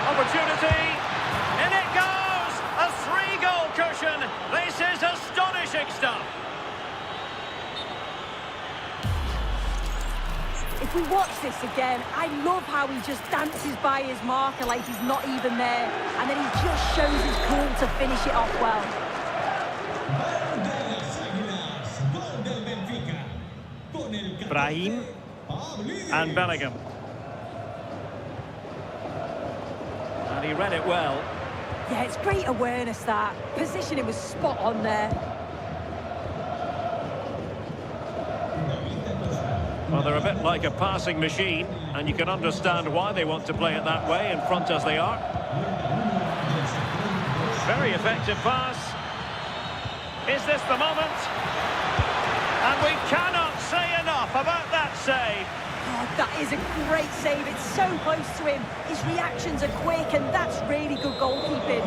Opportunity. In it goes! A 3-goal cushion. This is astonishing stuff. If we watch this again, I love how he just dances by his marker like he's not even there. And then he just shows his cool to finish it off well. Brahim. And Bellingham. And he read it well. Yeah, it's great awareness, that. Positioning was spot on there. Well, they're a bit like a passing machine, and you can understand why they want to play it that way, in front as they are. Very effective pass. Is this the moment? And we cannot say enough about that save. Oh, that is a great save. It's so close to him. His reactions are quick, and that's really good goalkeeping.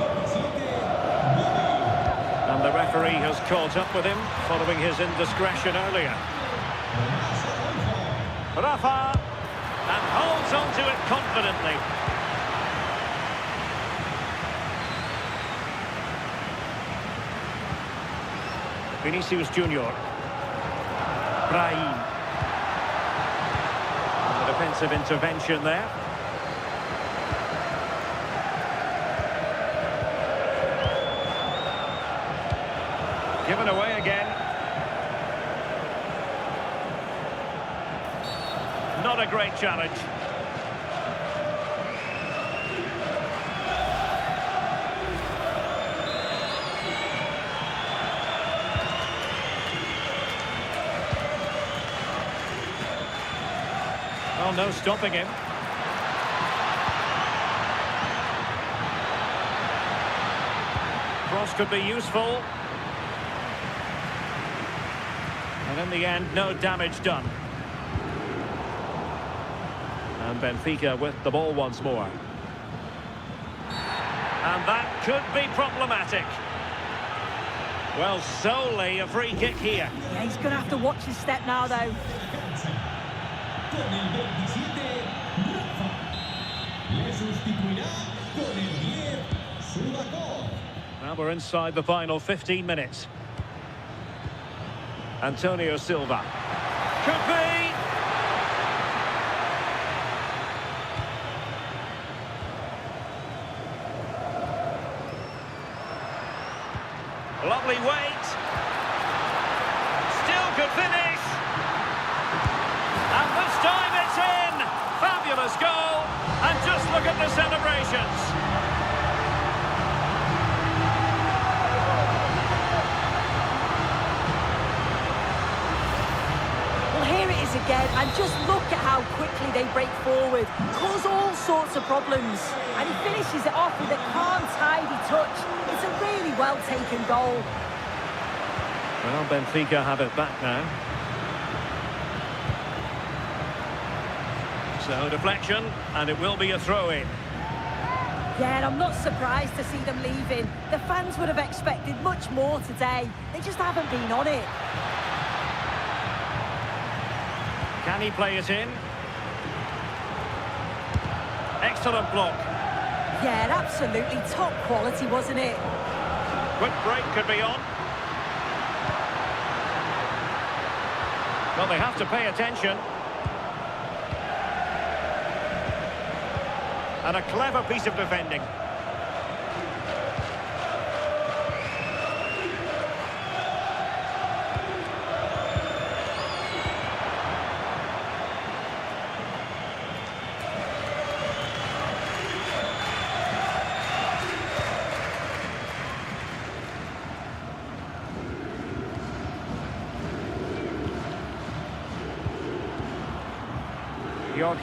And the referee has caught up with him following his indiscretion earlier. Rafa, and holds on to it confidently. Vinicius Junior. Brahim. The defensive intervention there. Given away again. Not a great challenge. Oh, no stopping him. Cross could be useful. And in the end, no damage done. And Benfica with the ball once more. And that could be problematic. Well, solely a free kick here. Yeah, he's going to have to watch his step now, though. Con el 27, Rafa. Le sustituirá con el 10, Sudakov. Now we're inside the final 15 minutes. Antonio Silva. Could be! Lovely weight. Still could finish. And this time it's in. Fabulous goal. And just look at the celebrations. Again, and just look at how quickly they break forward, cause all sorts of problems, and he finishes it off with a calm, tidy touch. It's a really well taken goal. Well, Benfica have it back now. So deflection, and it will be a throw-in. Yeah, and I'm not surprised to see them leaving. The fans would have expected much more today. They just haven't been on it. Can he play it in? Excellent block. Yeah, absolutely top quality, wasn't it? Quick break could be on. Well, they have to pay attention. And a clever piece of defending.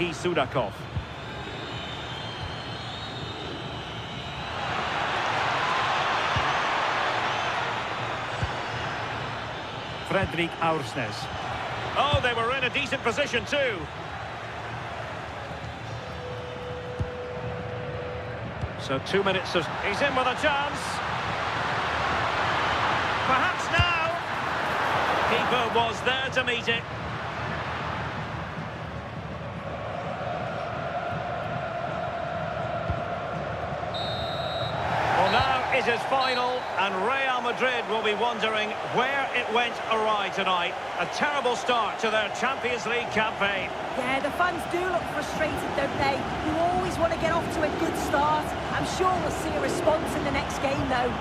Sudakov. Fredrik Aursnes. Oh, they were in a decent position too. So 2 minutes of... He's in with a chance. Perhaps now. Keeper was there to meet it. It is final, and Real Madrid will be wondering where it went awry tonight. A terrible start to their Champions League campaign. Yeah, the fans do look frustrated, don't they? You always want to get off to a good start. I'm sure we'll see a response in the next game, though.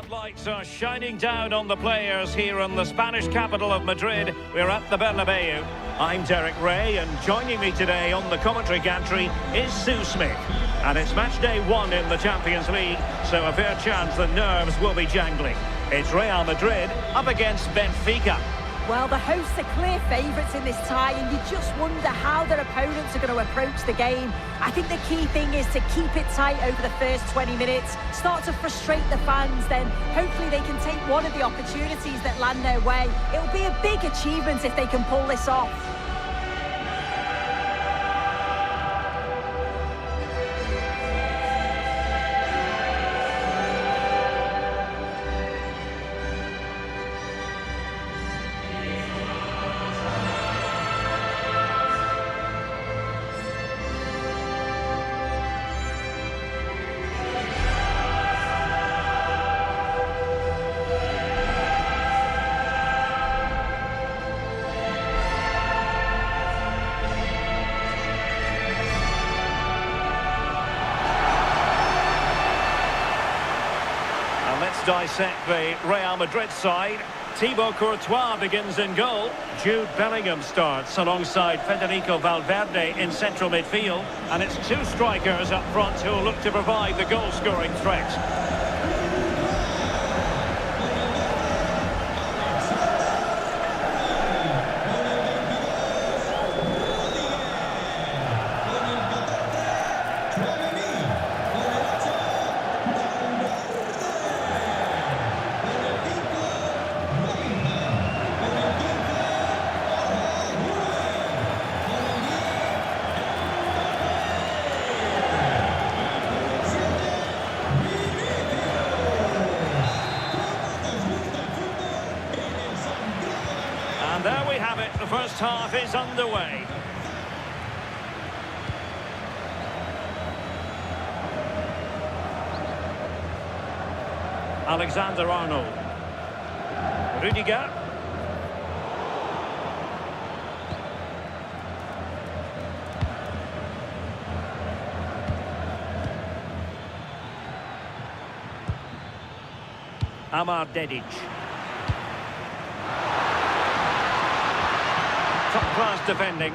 Lights are shining down on the players here in the Spanish capital of Madrid. We're at the Bernabeu. I'm Derek Ray, and joining me today on the commentary gantry is Sue Smith. And it's match day 1 in the Champions League, so a fair chance the nerves will be jangling. It's Real Madrid up against Benfica. Well, the hosts are clear favourites in this tie, and you just wonder how their opponents are going to approach the game. I think the key thing is to keep it tight over the first 20 minutes, start to frustrate the fans, then hopefully they can take one of the opportunities that land their way. It'll be a big achievement if they can pull this off. Dissect the Real Madrid side. Thibaut Courtois begins in goal. Jude Bellingham starts alongside Federico Valverde in central midfield. And it's two strikers up front who will look to provide the goal-scoring threat. And there we have it, the first half is underway. Alexander-Arnold. Rudiger. Amar Dedic. Top-class defending.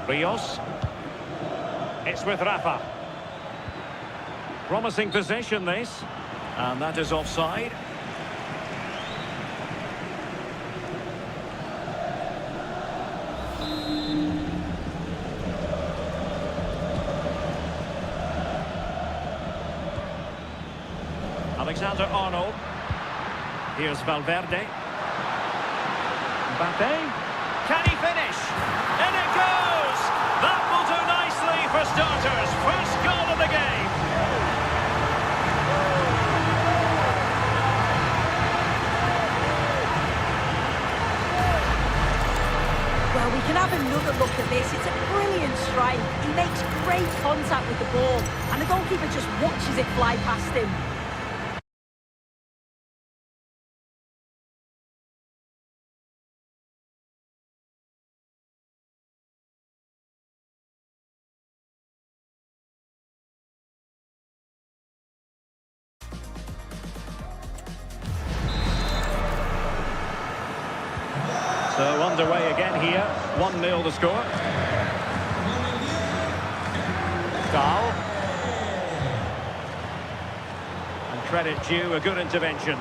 Rios. It's with Rafa. Promising possession this. And that is offside. Alexander-Arnold. Here's Valverde. Mbappe. Can he finish? In it goes! That will do nicely for starters. First goal of the game. Well, we can have another look at this. It's a brilliant strike. He makes great contact with the ball, and the goalkeeper just watches it fly past him. So underway again here, 1-0 the score. Dahl. And credit due, a good intervention.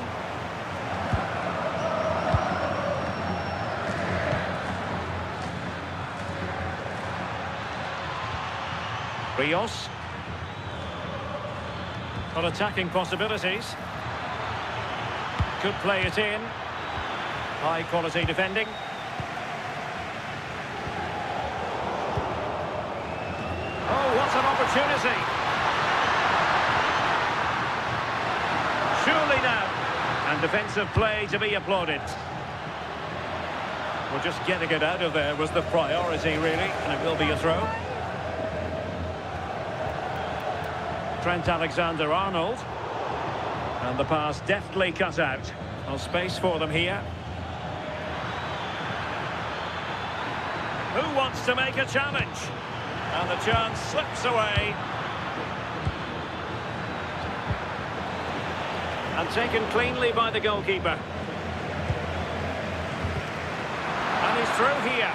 Rios. Got attacking possibilities. Could play it in. High quality defending. Oh, what an opportunity. Surely now. And defensive play to be applauded. Well, just getting it out of there was the priority, really, and it will be a throw. Trent Alexander-Arnold. And the pass deftly cut out. No space for them here. Who wants to make a challenge? And the chance slips away. And taken cleanly by the goalkeeper. And he's through here.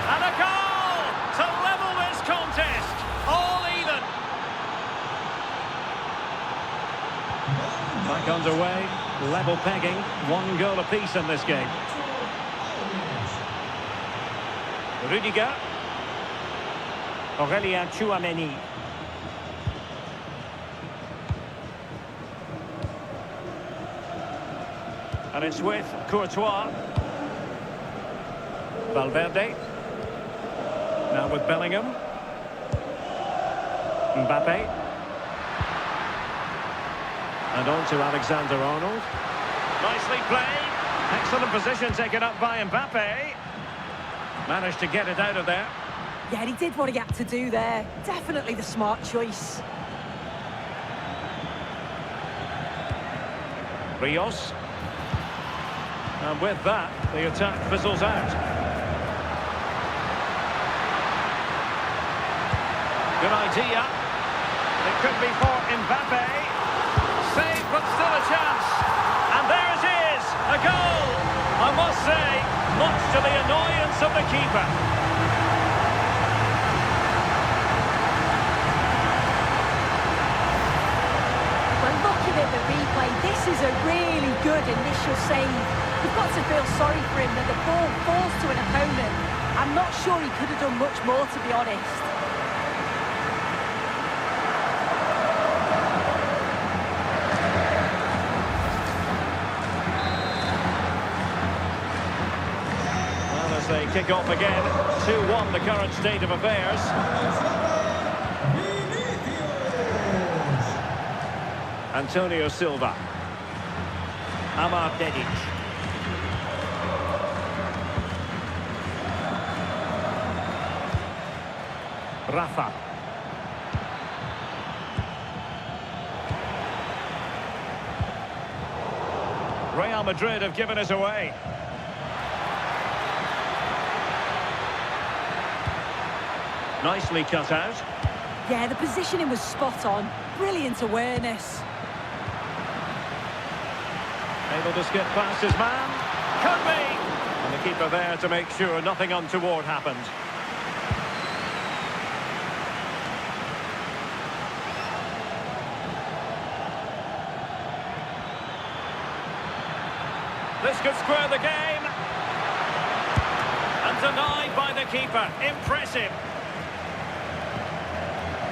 And a goal to level this contest. All even. Back underway, level pegging, 1 goal apiece in this game. Rudiger. Aurélien Tchouameni. And it's with Courtois. Valverde. Now with Bellingham. Mbappe. And on to Alexander-Arnold. Nicely played. Excellent position taken up by Mbappe. Managed to get it out of there. Yeah, he did what he had to do there. Definitely the smart choice. Rios. And with that, the attack fizzles out. Good idea. It could be for Mbappe. Save, but still a chance. And there it is, a goal. I must say, much to the annoyance of the keeper. When looking at the replay, this is a really good initial save. You've got to feel sorry for him that the ball falls to an opponent. I'm not sure he could have done much more, to be honest. Well, as they kick off again, 2-1 the current state of affairs. Antonio Silva. Amar Dedic. Rafa. Real Madrid have given us away. Nicely cut out. Yeah, the positioning was spot on. Brilliant awareness. Able to skip past his man. Could be! And the keeper there to make sure nothing untoward happened. This could square the game. And denied by the keeper. Impressive.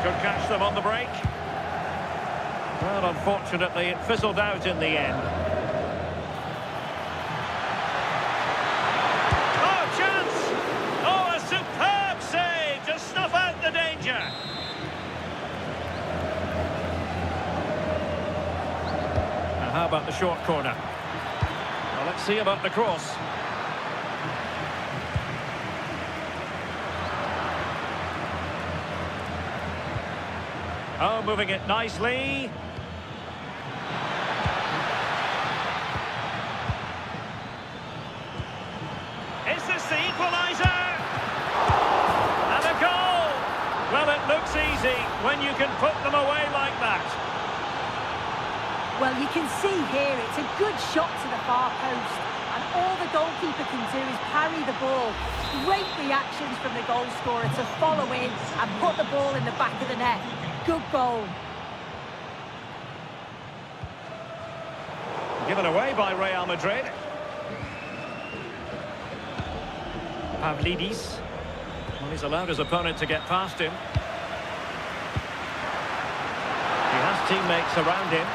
Could catch them on the break. Well, unfortunately, it fizzled out in the end. Oh, chance! Oh, a superb save to snuff out the danger. Now, how about the short corner? Well, let's see about the cross. Oh, moving it nicely. Is this the equaliser? And a goal! Well, it looks easy when you can put them away like that. Well, you can see here it's a good shot to the far post. And all the goalkeeper can do is parry the ball. Great reactions from the goal scorer to follow in and put the ball in the back of the net. Good goal. Given away by Real Madrid. Pavlidis. Well, he's allowed his opponent to get past him. He has teammates around him.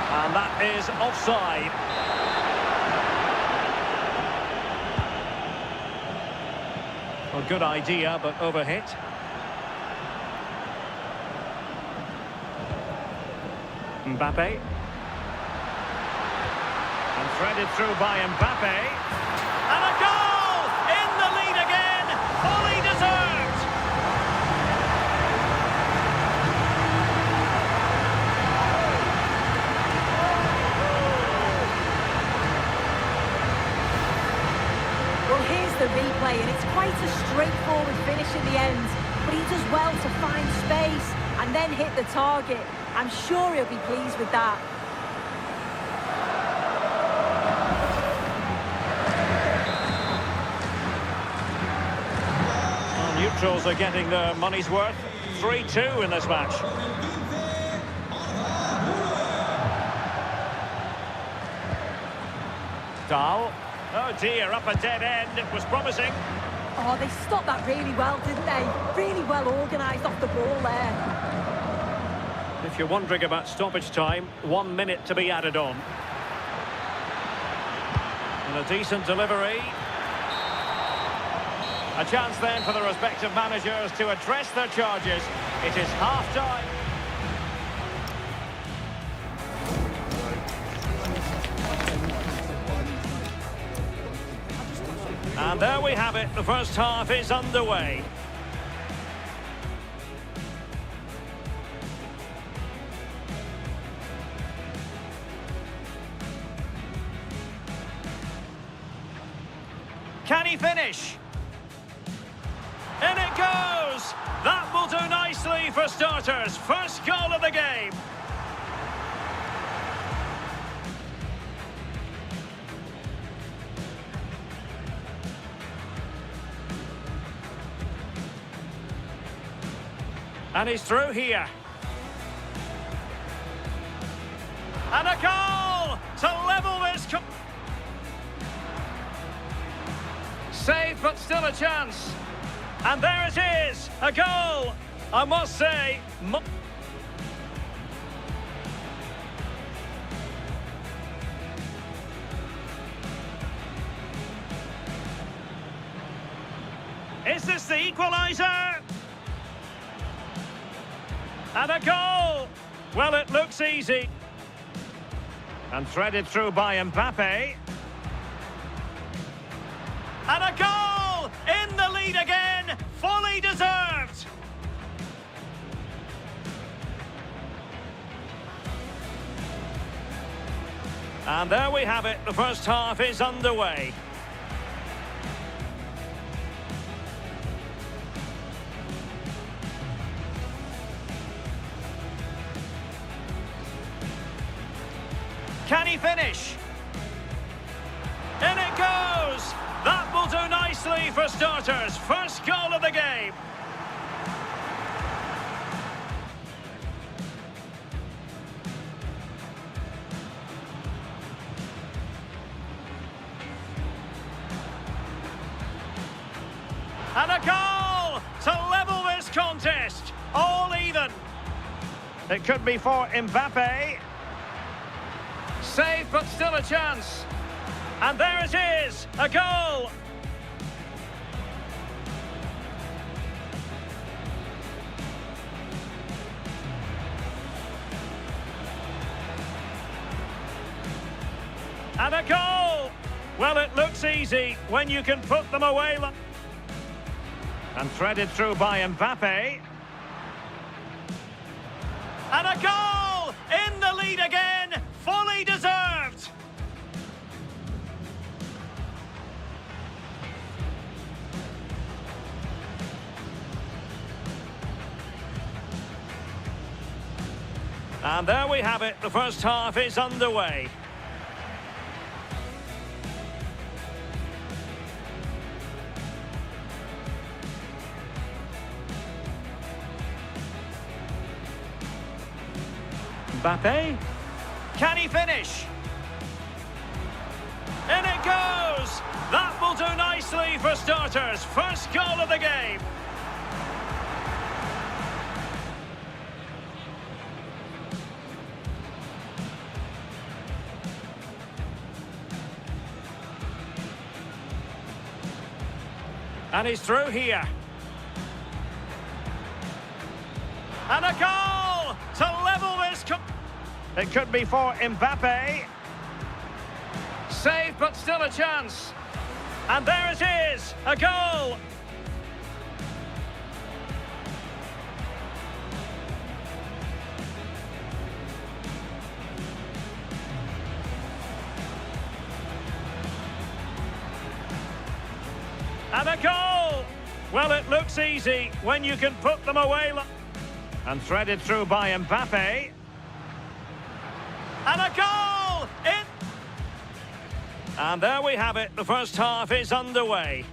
And that is offside. Well, good idea, but overhit. Mbappe. And threaded through by Mbappe. And a goal! In the lead again! Fully deserved! Well, here's the replay, and it's quite a straightforward finish in the end. But he does well to find space and then hit the target. I'm sure he'll be pleased with that. Well, neutrals are getting their money's worth. 3-2 in this match. Dahl. Oh dear, up a dead end. It was promising. Oh, they stopped that really well, didn't they? Really well organised off the ball there. If you're wondering about stoppage time, 1 minute to be added on. And a decent delivery. A chance then for the respective managers to address their charges. It is half-time. And there we have it. The first half is underway. Can he finish? In it goes! That will do nicely for starters. First goal of the game. And he's through here. And a goal to level this. Save, but still a chance. And there it is, a goal. I must say, is this the equaliser? And a goal! Well, it looks easy. And threaded through by Mbappe. And a goal! In the lead again! Fully deserved! And there we have it. The first half is underway. Can he finish? In it goes! That will do nicely for starters. First goal of the game. And a goal to level this contest. All even. It could be for Mbappe. Save, but still a chance. And there it is, a goal. And a goal. Well, it looks easy when you can put them away. And threaded through by Mbappe. And a goal! In the lead again, fully deserved. And there we have it. The first half is underway. Mbappe. Can he finish? In it goes! That will do nicely for starters. First goal of the game. And he's through here. And a goal to level this. It could be for Mbappe. Save, but still a chance. And there it is, a goal. And a goal! Well, it looks easy when you can put them away. And threaded through by Mbappe. And a goal! In! And there we have it. The first half is underway.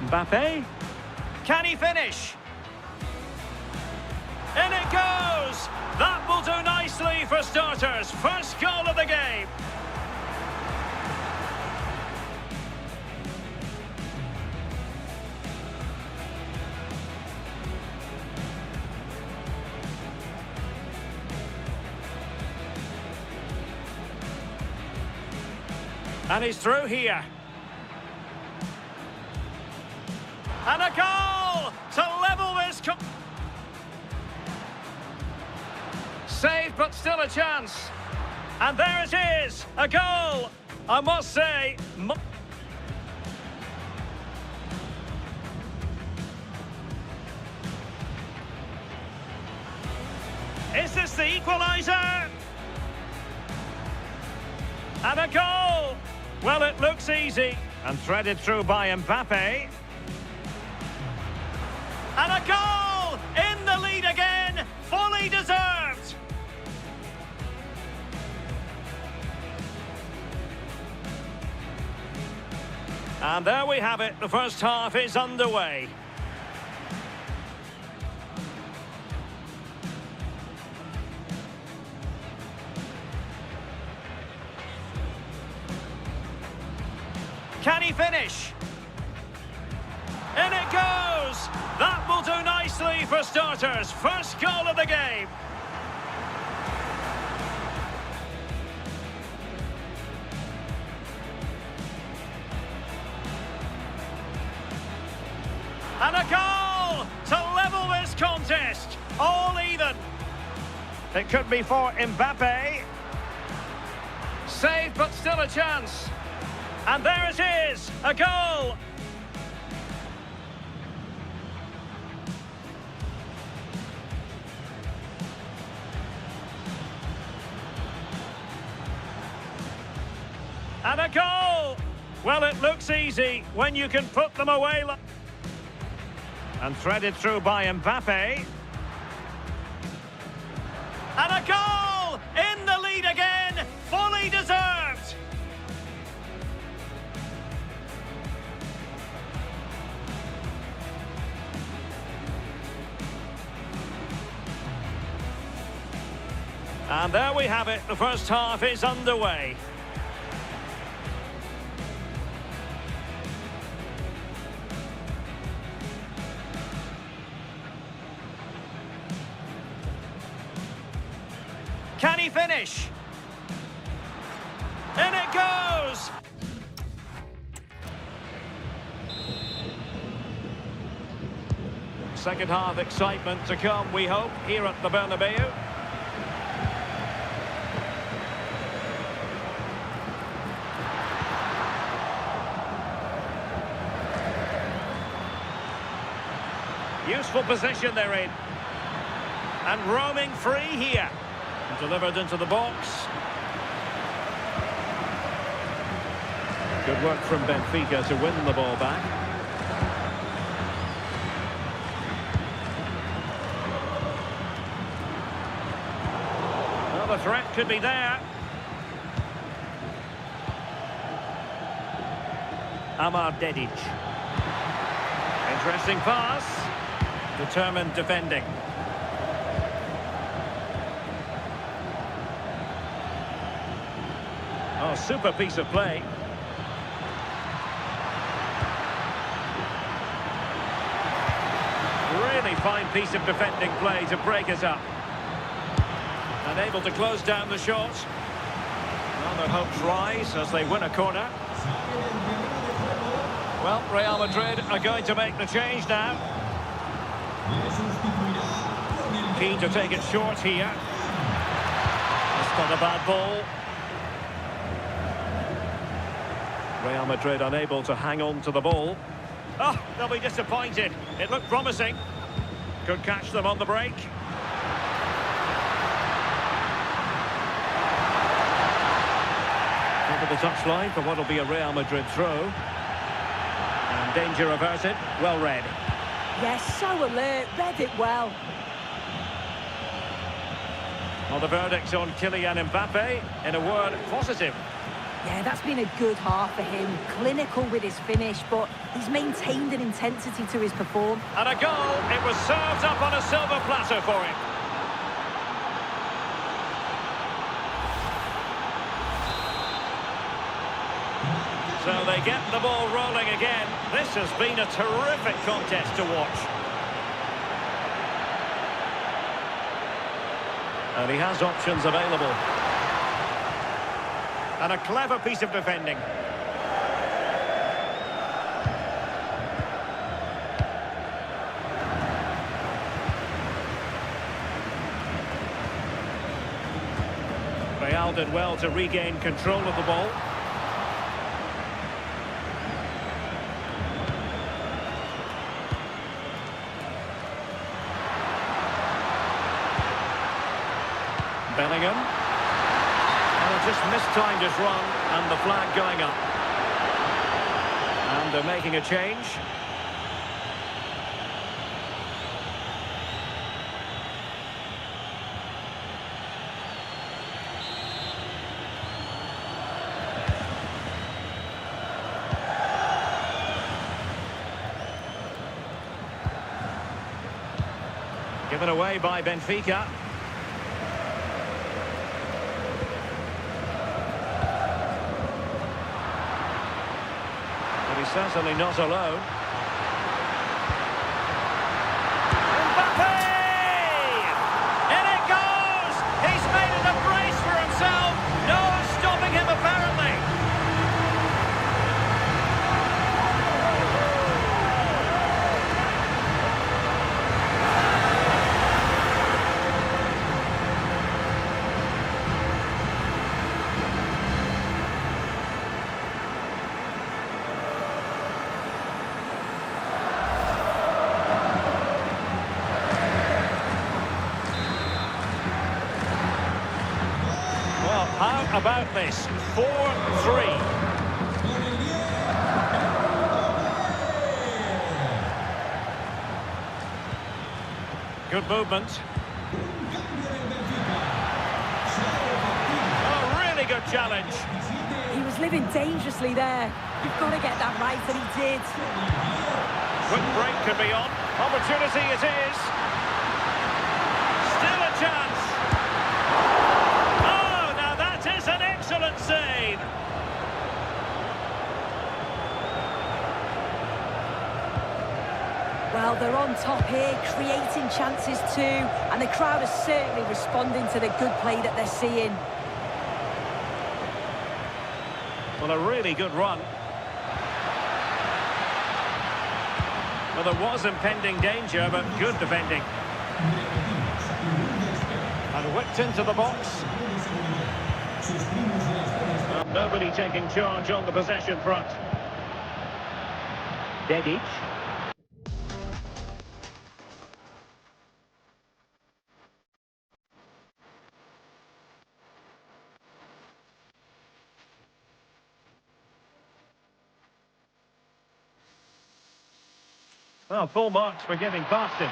Mbappe. Can he finish? In it goes! That will do nicely for starters. First goal of the game. And he's through here. And a goal to level this. Saved, but still a chance. And there it is, a goal. I must say. Is this the equaliser? And a goal. Well, it looks easy. And threaded through by Mbappe. And a goal! In the lead again, fully deserved. And there we have it, the first half is underway. Can he finish? In it goes! That will do nicely for starters. First goal of the game. And a goal to level this contest. All even. It could be for Mbappe. Saved, but still a chance. And there it is, a goal. And a goal. Well, it looks easy when you can put them away. And threaded through by Mbappe. And a goal! In the lead again, fully deserved. And there we have it, the first half is underway. Can he finish? In it goes! Second half excitement to come, we hope, here at the Bernabeu. Useful position they're in. And roaming free here. Delivered into the box. Good work from Benfica to win the ball back. Well, the threat could be there. Amar Dedic. Interesting pass. Determined defending. Oh, super piece of play. Really fine piece of defending play to break us up. And able to close down the shot. Well, their hopes rise as they win a corner. Well, Real Madrid are going to make the change now. Keen to take it short here. That's not a bad ball. Real Madrid unable to hang on to the ball. Oh, they'll be disappointed. It looked promising. Could catch them on the break. Over the touchline for what will be a Real Madrid throw. And danger averted. Well read. Yes, so alert. Read it well. Well, the verdict on Kylian Mbappe, in a word, positive. Yeah, that's been a good half for him. Clinical with his finish, but he's maintained an intensity to his performance. And a goal. It was served up on a silver platter for him. So they get the ball rolling again. This has been a terrific contest to watch. And he has options available. And a clever piece of defending. Real did well to regain control of the ball. Bellingham. And just mistimed his run, and the flag going up. And they're making a change. Given away by Benfica. But he's certainly not alone. Mbappe! In it goes! He's made it a brace for himself. No stopping him apparently. How about this? 4-3. Good movement. Oh, really good challenge. He was living dangerously there. You've got to get that right, and he did. Quick break could be on. Opportunity it is. Still a chance. An excellent save. Well, they're on top here, creating chances too, and the crowd is certainly responding to the good play that they're seeing. Well, a really good run. Well, there was impending danger, but good defending. And whipped into the box. Nobody taking charge on the possession front. Dedic. Well, full marks for getting past him.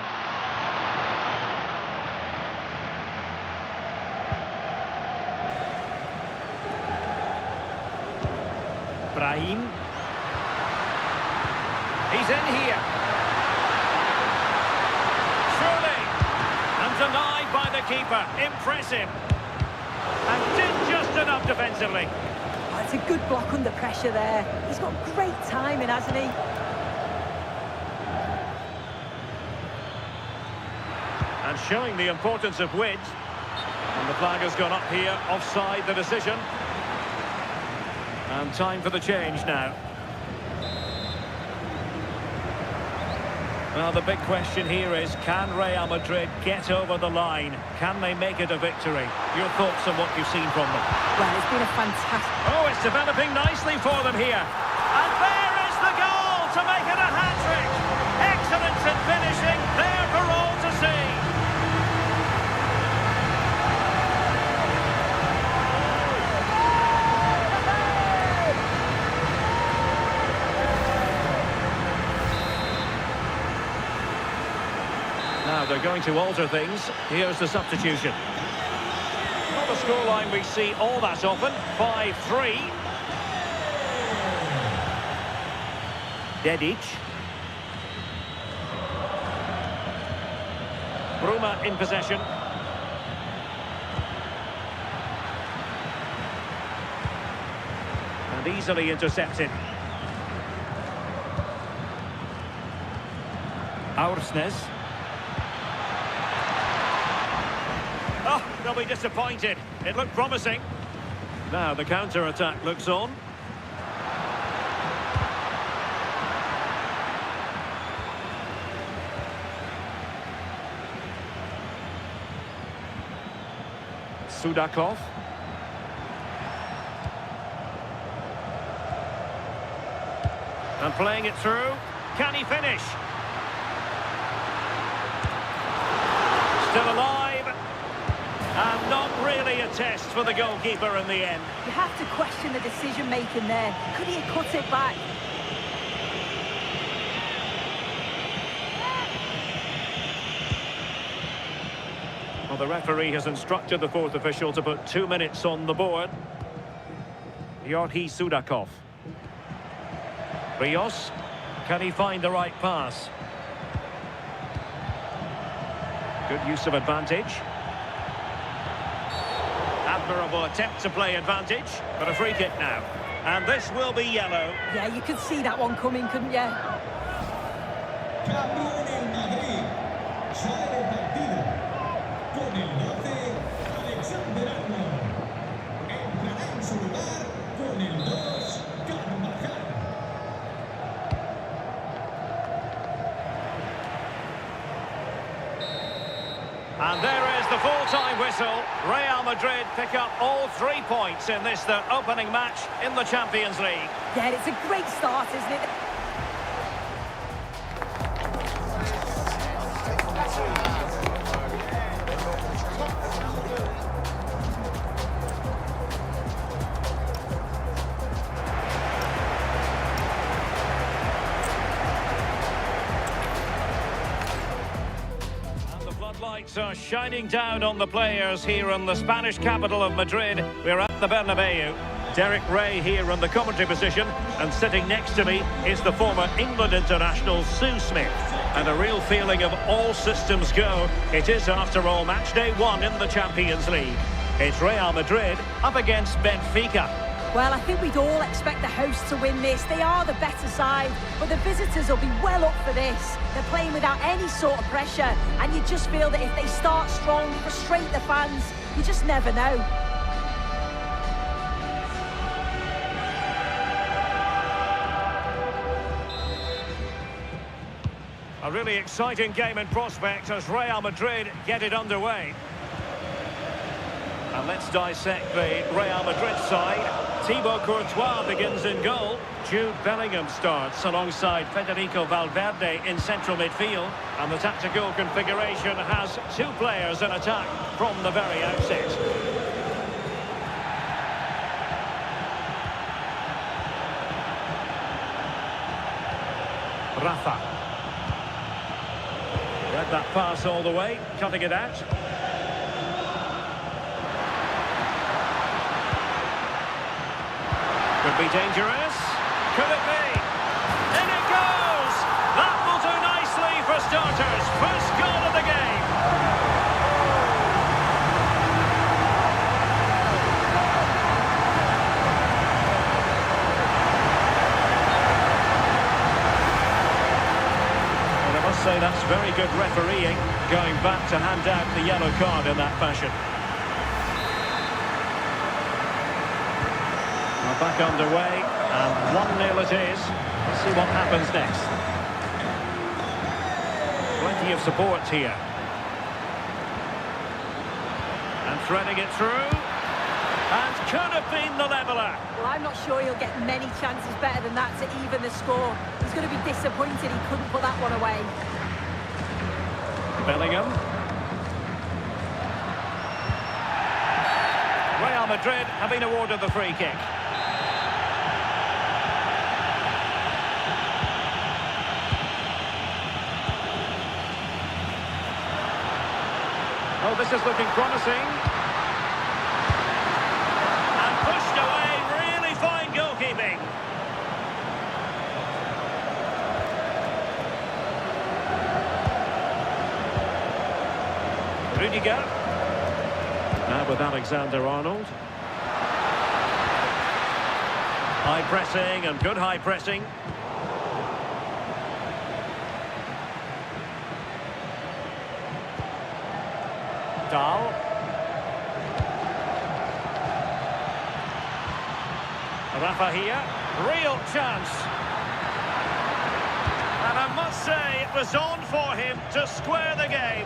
Brahim. He's in here. Surely. And denied by the keeper. Impressive. And did just enough defensively. Oh, it's a good block under pressure there. He's got great timing, hasn't he? And showing the importance of width. And the flag has gone up here. Offside the decision. And time for the change now. Well, the big question here is, can Real Madrid get over the line? Can they make it a victory? Your thoughts on what you've seen from them? Well, it's been a fantastic... Oh, it's developing nicely for them here. And there is the goal to make it a hat-trick. Excellence in finishing, there for all to see. Now they're going to alter things. Here's the substitution. Not a scoreline we see all that often. 5-3. Dedic. Bruma in possession. And easily intercepted. Aursnes. Oh, they'll be disappointed. It looked promising. Now the counter-attack looks on. Sudakov. And playing it through. Can he finish? Still alive. And not really a test for the goalkeeper in the end. You have to question the decision-making there. Could he have cut it back? Well, the referee has instructed the fourth official to put 2 minutes on the board. Georgi Sudakov. Rios. Can he find the right pass? Good use of advantage. Admirable attempt to play advantage, but a free kick now. And this will be yellow. Yeah, you could see that one coming, couldn't you? Cambio en el Madrid. Sale del partido. Con el 12, Alexander Arnold. Entrará en su lugar con el 2, Carvajal. And there is the full-time whistle. Real Madrid pick up all 3 points in this, their opening match in the Champions League. Yeah, it's a great start, isn't it? Lights are shining down on the players here in the Spanish capital of Madrid. We're at the Bernabeu. Derek Ray here in the commentary position, and sitting next to me is the former England international Sue Smith. And a real feeling of all systems go. It is, after all, match day 1 in the Champions League. It's Real Madrid up against Benfica. Well, I think we'd all expect the hosts to win this. They are the better side, but the visitors will be well up for this. They're playing without any sort of pressure, and you just feel that if they start strong, frustrate the fans, you just never know. A really exciting game in prospect as Real Madrid get it underway. And let's dissect the Real Madrid side. Thibaut Courtois begins in goal. Jude Bellingham starts alongside Federico Valverde in central midfield. And the tactical configuration has 2 players in attack from the very outset. Rafa. Read that pass all the way, cutting it out. Could be dangerous. Could it be? In it goes! That will do nicely for starters. First goal of the game. And I must say that's very good refereeing, going back to hand out the yellow card in that fashion. Back underway, and 1-0 it is. Let's see what happens next. Plenty of support here. And threading it through. And could have been the leveller. Well, I'm not sure he'll get many chances better than that to even the score. He's going to be disappointed he couldn't put that one away. Bellingham. Real Madrid have been awarded the free kick. Oh, this is looking promising. And pushed away, really fine goalkeeping. Rudiger. Now with Alexander-Arnold. High pressing and good high pressing. Dahl. Rafa here. Real chance. And I must say, it was on for him to square the game.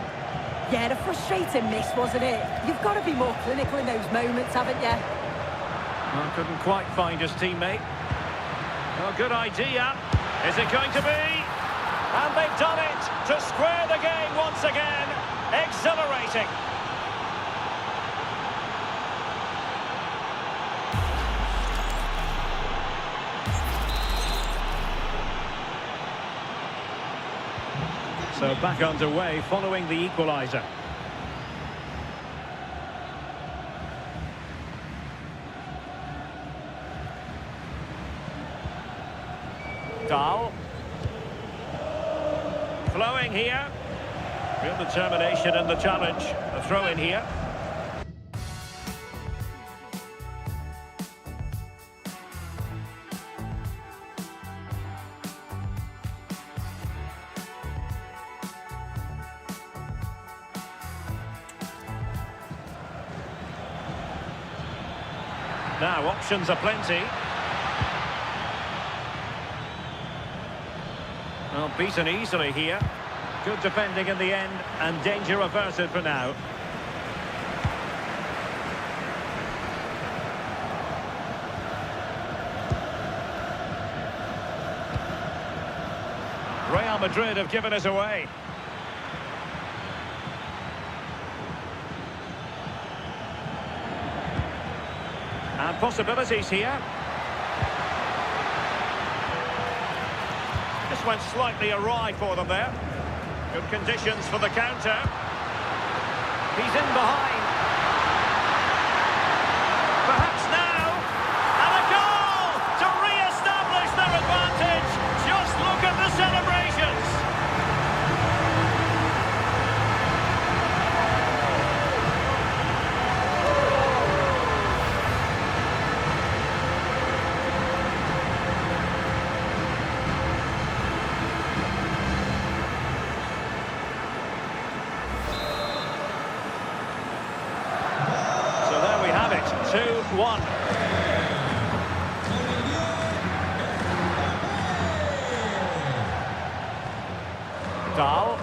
Yeah, a frustrating miss, wasn't it? You've got to be more clinical in those moments, haven't you? Well, couldn't quite find his teammate. Oh, good idea. Is it going to be? And they've done it to square the game once again. Exhilarating. So back underway following the equaliser. Dahl. Flowing here. Real determination in the challenge. A throw in here. Now options are plenty. Well, beaten easily here. Good defending in the end, and danger averted for now. Real Madrid have given us away. And possibilities here. This went slightly awry for them there. Good conditions for the counter. He's in behind. Perhaps now. And a goal to re-establish their advantage. Just look at the celebrations. So there we have it, 2-1. Dahl.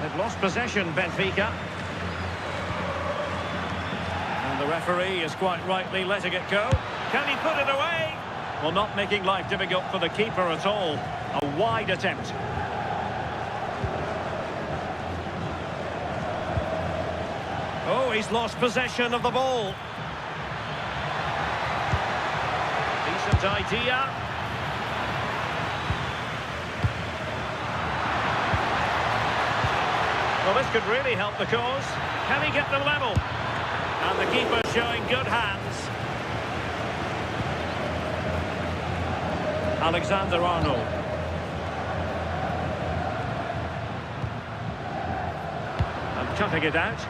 They've lost possession, Benfica. And the referee is quite rightly letting it go. Can he put it away? Well, not making life difficult for the keeper at all. A wide attempt. Oh, he's lost possession of the ball. Decent idea. Well, this could really help the cause. Can he get the level? And the keeper showing good hands. Alexander-Arnold. And cutting it out.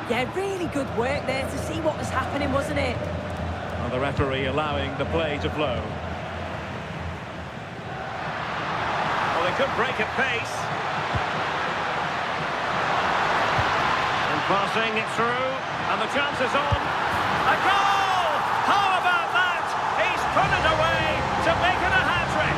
Yeah, really good work there to see what was happening, wasn't it? And the referee allowing the play to flow. Well, they could break at pace. And passing it through. And the chance is on. A goal! How about that? He's put it away to make it a hat-trick.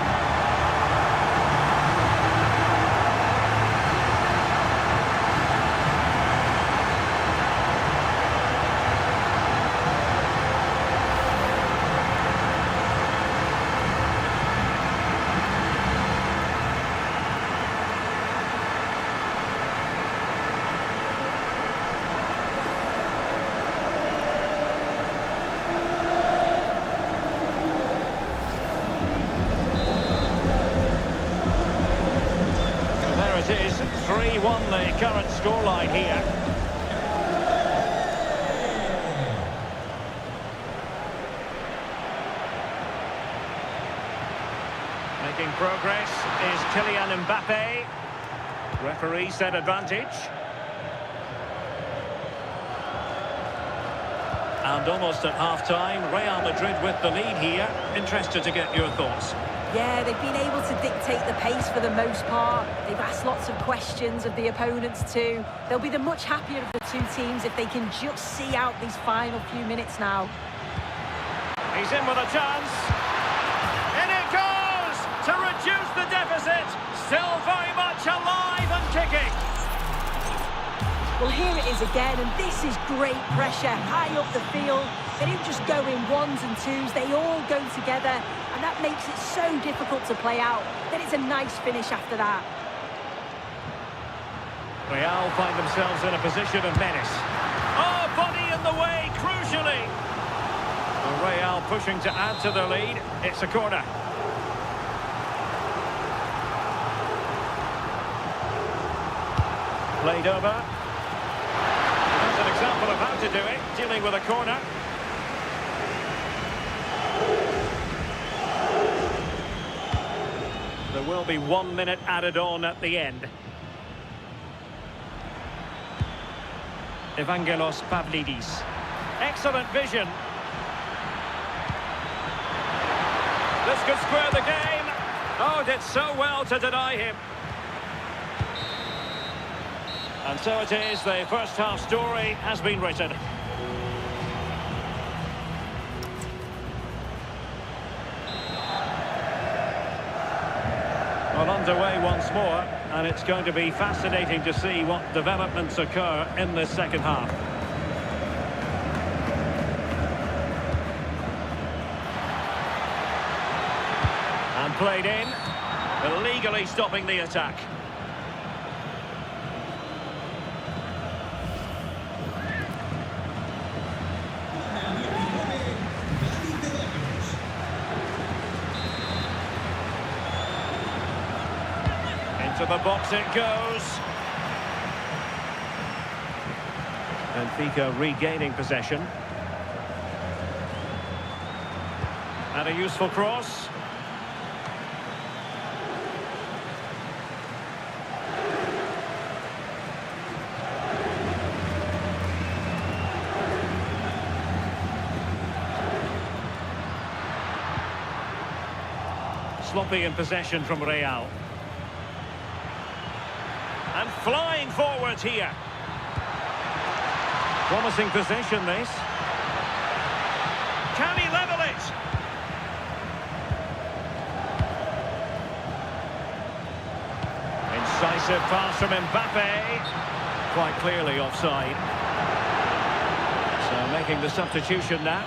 It is 3-1 the current scoreline here. Making progress is Kylian Mbappe. Referee said advantage. And almost at half-time, Real Madrid with the lead here. Interested to get your thoughts. Yeah, they've been able to dictate the pace for the most part. They've asked lots of questions of the opponents too. They'll be the much happier of the two teams if they can just see out these final few minutes now. He's in with a chance. In it goes to reduce the deficit. Still very much alive and kicking. Well, here it is again, and this is great pressure high up the field. They don't just go in ones and twos, they all go together, and that makes it so difficult to play out. Then it's a nice finish after that. Real find themselves in a position of menace. Oh, body in the way, crucially. Well, Real pushing to add to their lead. It's a corner. Played over. That's an example of how to do it, dealing with a corner. There will be 1 minute added on at the end. Evangelos Pavlidis. Excellent vision. This could square the game. Oh, did so well to deny him. And so it is, the first half story has been written. Well, underway once more, and it's going to be fascinating to see what developments occur in this second half. And played in, illegally stopping the attack. To the box it goes. Benfica regaining possession. And a useful cross. Sloppy in possession from Real. And flying forward here. Promising possession, this. Can he level it? Incisive pass from Mbappe. Quite clearly offside. So making the substitution now.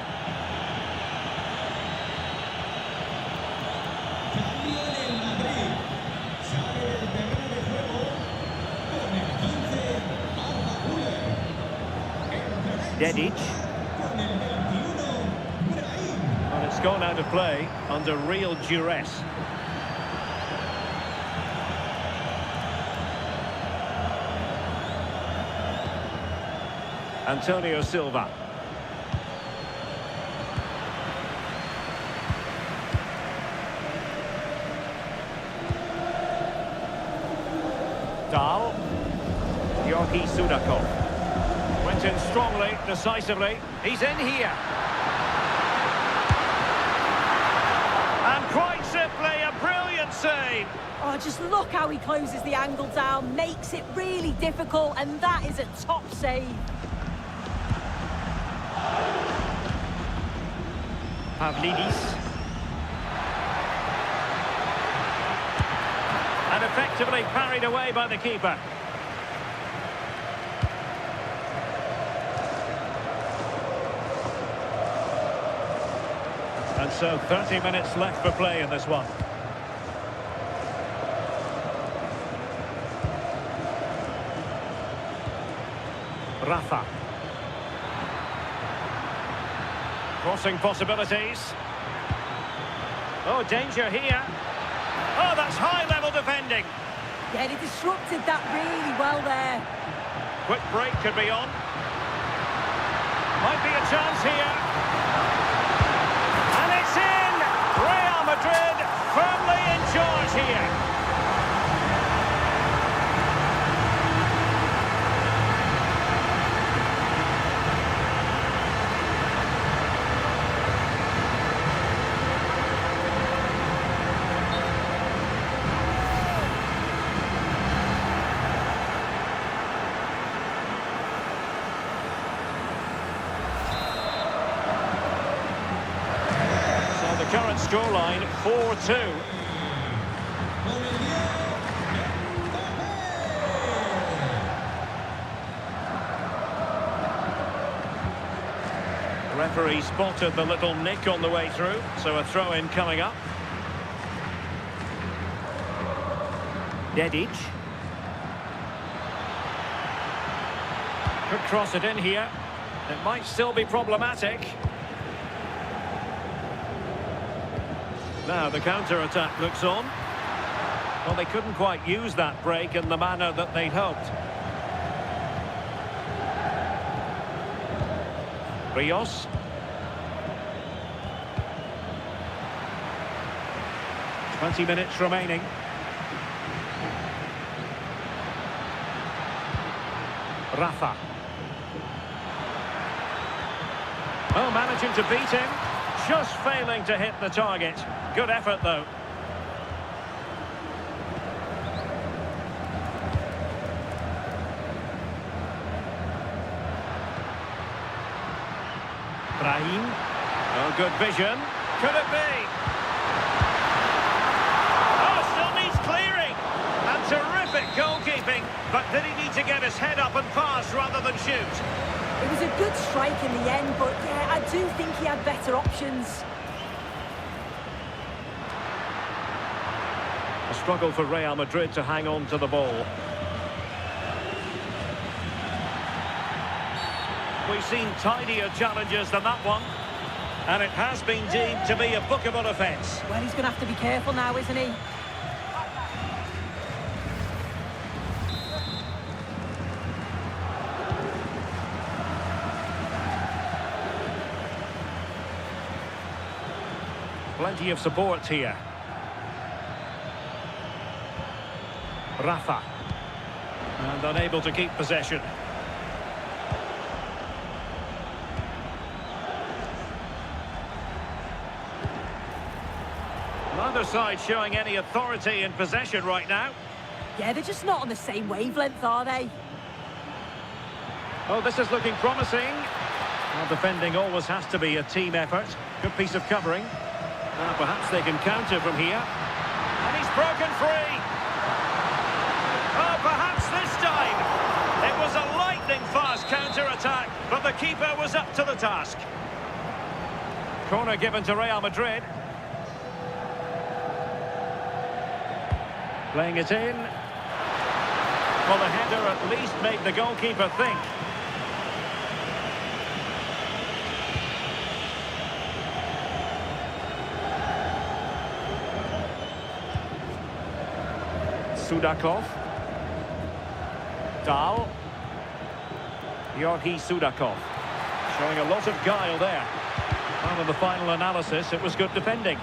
Dedic. Well, it's gone out of play under real duress. Antonio Silva. Dahl. Georgi Sudakov. Went in strongly, decisively. He's in here. And quite simply, a brilliant save. Oh, just look how he closes the angle down, makes it really difficult, and that is a top save. Pavlidis. And effectively parried away by the keeper. And so 30 minutes left for play in this one. Rafa. Crossing possibilities. Oh, danger here. Oh, that's high-level defending. Yeah, they disrupted that really well there. Quick break could be on. Might be a chance here. And it's in! Real Madrid firmly in charge here. Current scoreline 4-2. The referee spotted the little nick on the way through, so a throw-in coming up. Dedic. Could cross it in here. It might still be problematic. Now the counter-attack looks on. Well, they couldn't quite use that break in the manner that they'd hoped. Rios. "20 minutes remaining. Rafa. Oh, managing to beat him. Just failing to hit the target. Good effort, though. Brahim. Oh, good vision. Could it be? Oh, still needs clearing. And terrific goalkeeping. But did he need to get his head up and pass rather than shoot? It was a good strike in the end, but yeah, I do think he had better options. A struggle for Real Madrid to hang on to the ball. We've seen tidier challenges than that one. And it has been deemed to be a bookable offence. Well, he's going to have to be careful now, isn't he? Plenty of support here. Rafa. And unable to keep possession. Neither side showing any authority in possession right now. Yeah, they're just not on the same wavelength, are they? Oh, this is looking promising. Well, defending always has to be a team effort. Good piece of covering. Perhaps they can counter from here. And he's broken free. Oh, perhaps this time. It was a lightning-fast counter-attack, but the keeper was up to the task. Corner given to Real Madrid. Playing it in. Well, the header at least made the goalkeeper think. Sudakov. Dahl. Georgi Sudakov. Showing a lot of guile there. Well, in the final analysis, it was good defending.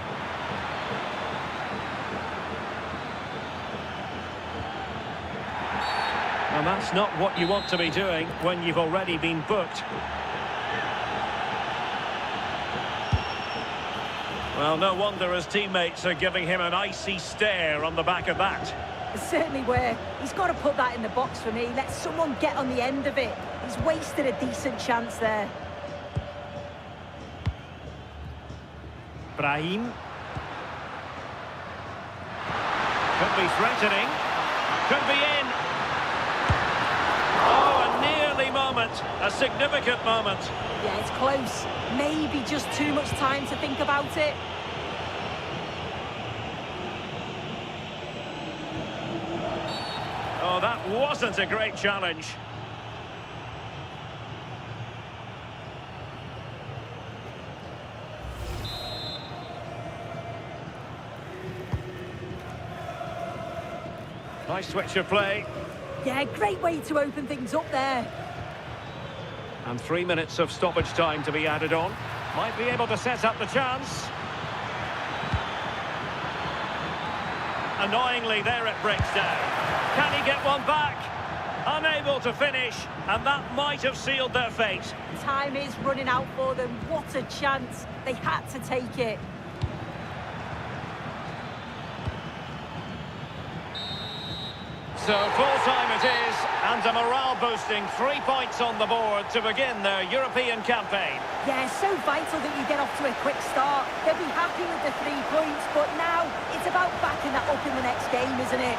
And that's not what you want to be doing when you've already been booked. Well, no wonder his teammates are giving him an icy stare on the back of that. Certainly were. He's got to put that in the box for me. Let someone get on the end of it. He's wasted a decent chance there. Brahim. Could be threatening. Could be in. Oh, a nearly moment. A significant moment. Yeah, it's close. Maybe just too much time to think about it. Oh, that wasn't a great challenge. Nice switch of play. Yeah, great way to open things up there. And 3 minutes of stoppage time to be added on. Might be able to set up the chance. annoyingly, there it breaks down. Can he get one back? Unable to finish, and that might have sealed their fate. Time is running out for them. What a chance. They had to take it. So full-time it is, and a morale-boosting 3 points on the board to begin their European campaign. Yeah, so vital that you get off to a quick start. They'll be happy with the 3 points, but now it's about backing that up in the next game, isn't it?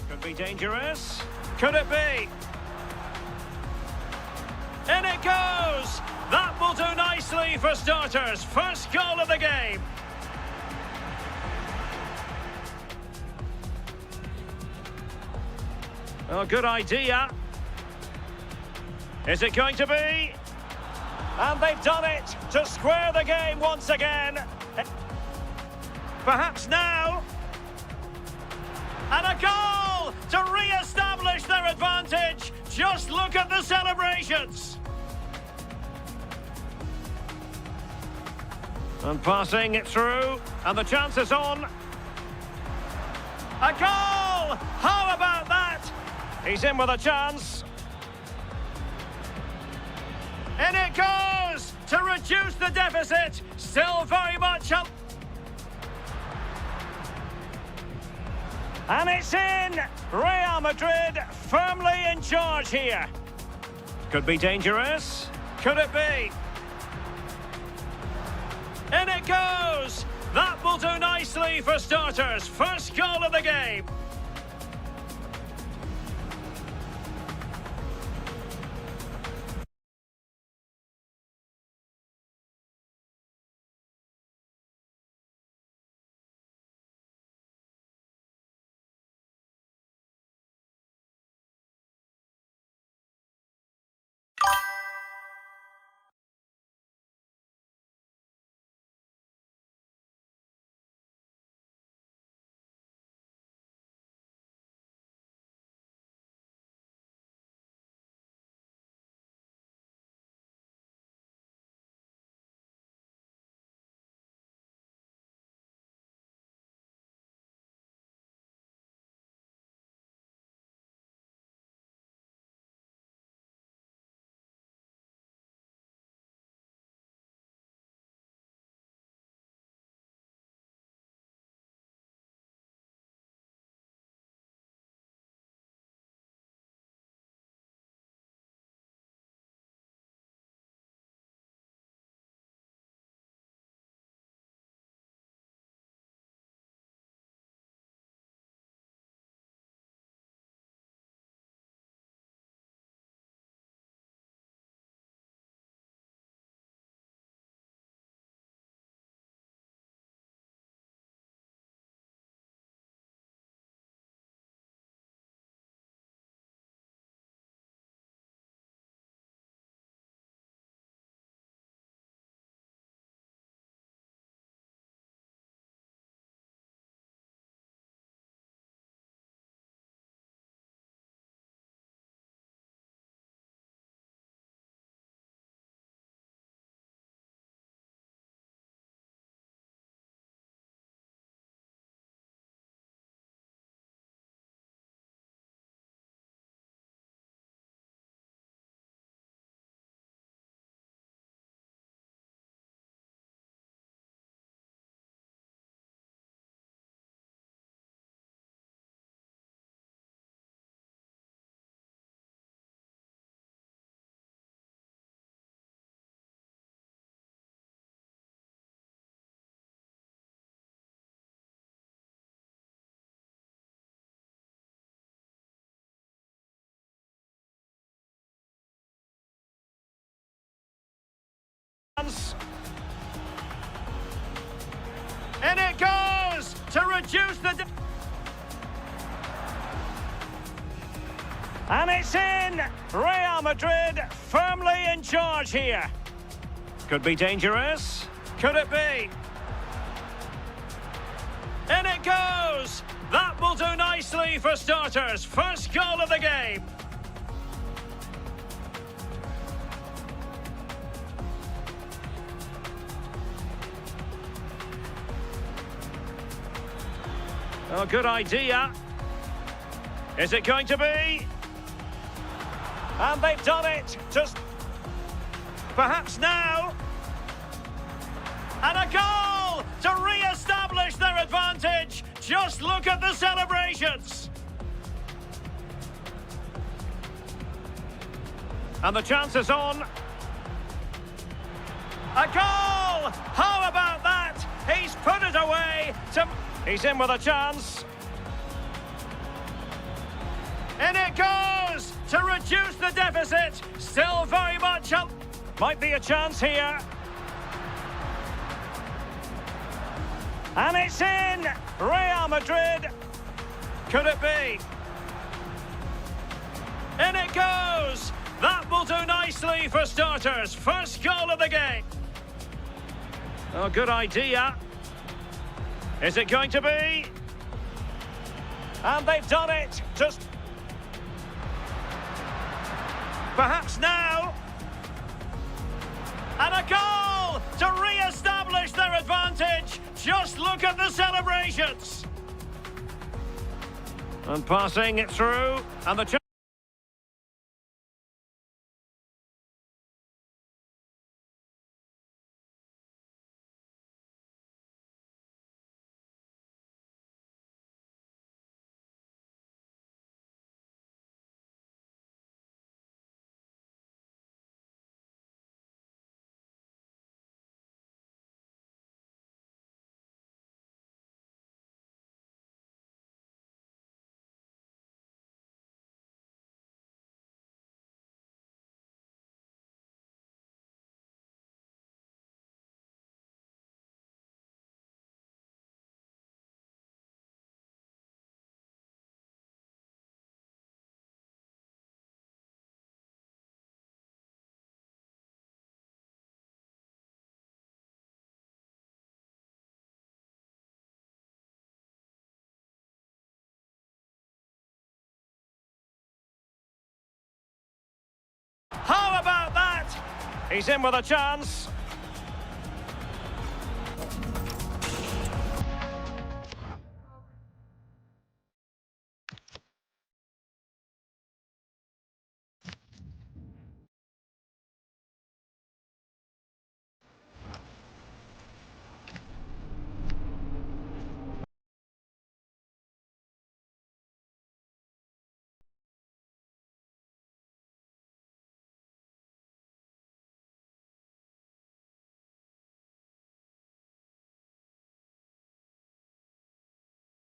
Could be dangerous. Could it be? In it goes! That will do nicely for starters. First goal of the game. Oh, good idea. Is it going to be? And they've done it to square the game once again. Perhaps now. And a goal to re-establish their advantage. Just look at the celebrations. And passing it through, and the chance is on. A goal! How about that? He's in with a chance. In it goes to reduce the deficit. Still very much up. And it's in! Real Madrid firmly in charge here. Could be dangerous. Could it be? In it goes! That will do nicely for starters. First goal of the game. In it goes to reduce the... And it's in! Real Madrid firmly in charge here. Could be dangerous. Could it be? In it goes! That will do nicely for starters. First goal of the game. Oh, good idea. Is it going to be? And they've done it. Just perhaps now. And a goal to re-establish their advantage. Just look at the celebrations. And the chance is on. A goal! How about that? He's put it away. He's in with a chance. In it goes to reduce the deficit. Still very much up. Might be a chance here. And it's in! Real Madrid. Could it be? In it goes! That will do nicely for starters. First goal of the game. Oh, good idea. Is it going to be? And they've done it. Just perhaps now. And a goal to re-establish their advantage. Just look at the celebrations. And passing it through. And the... How about that? He's in with a chance.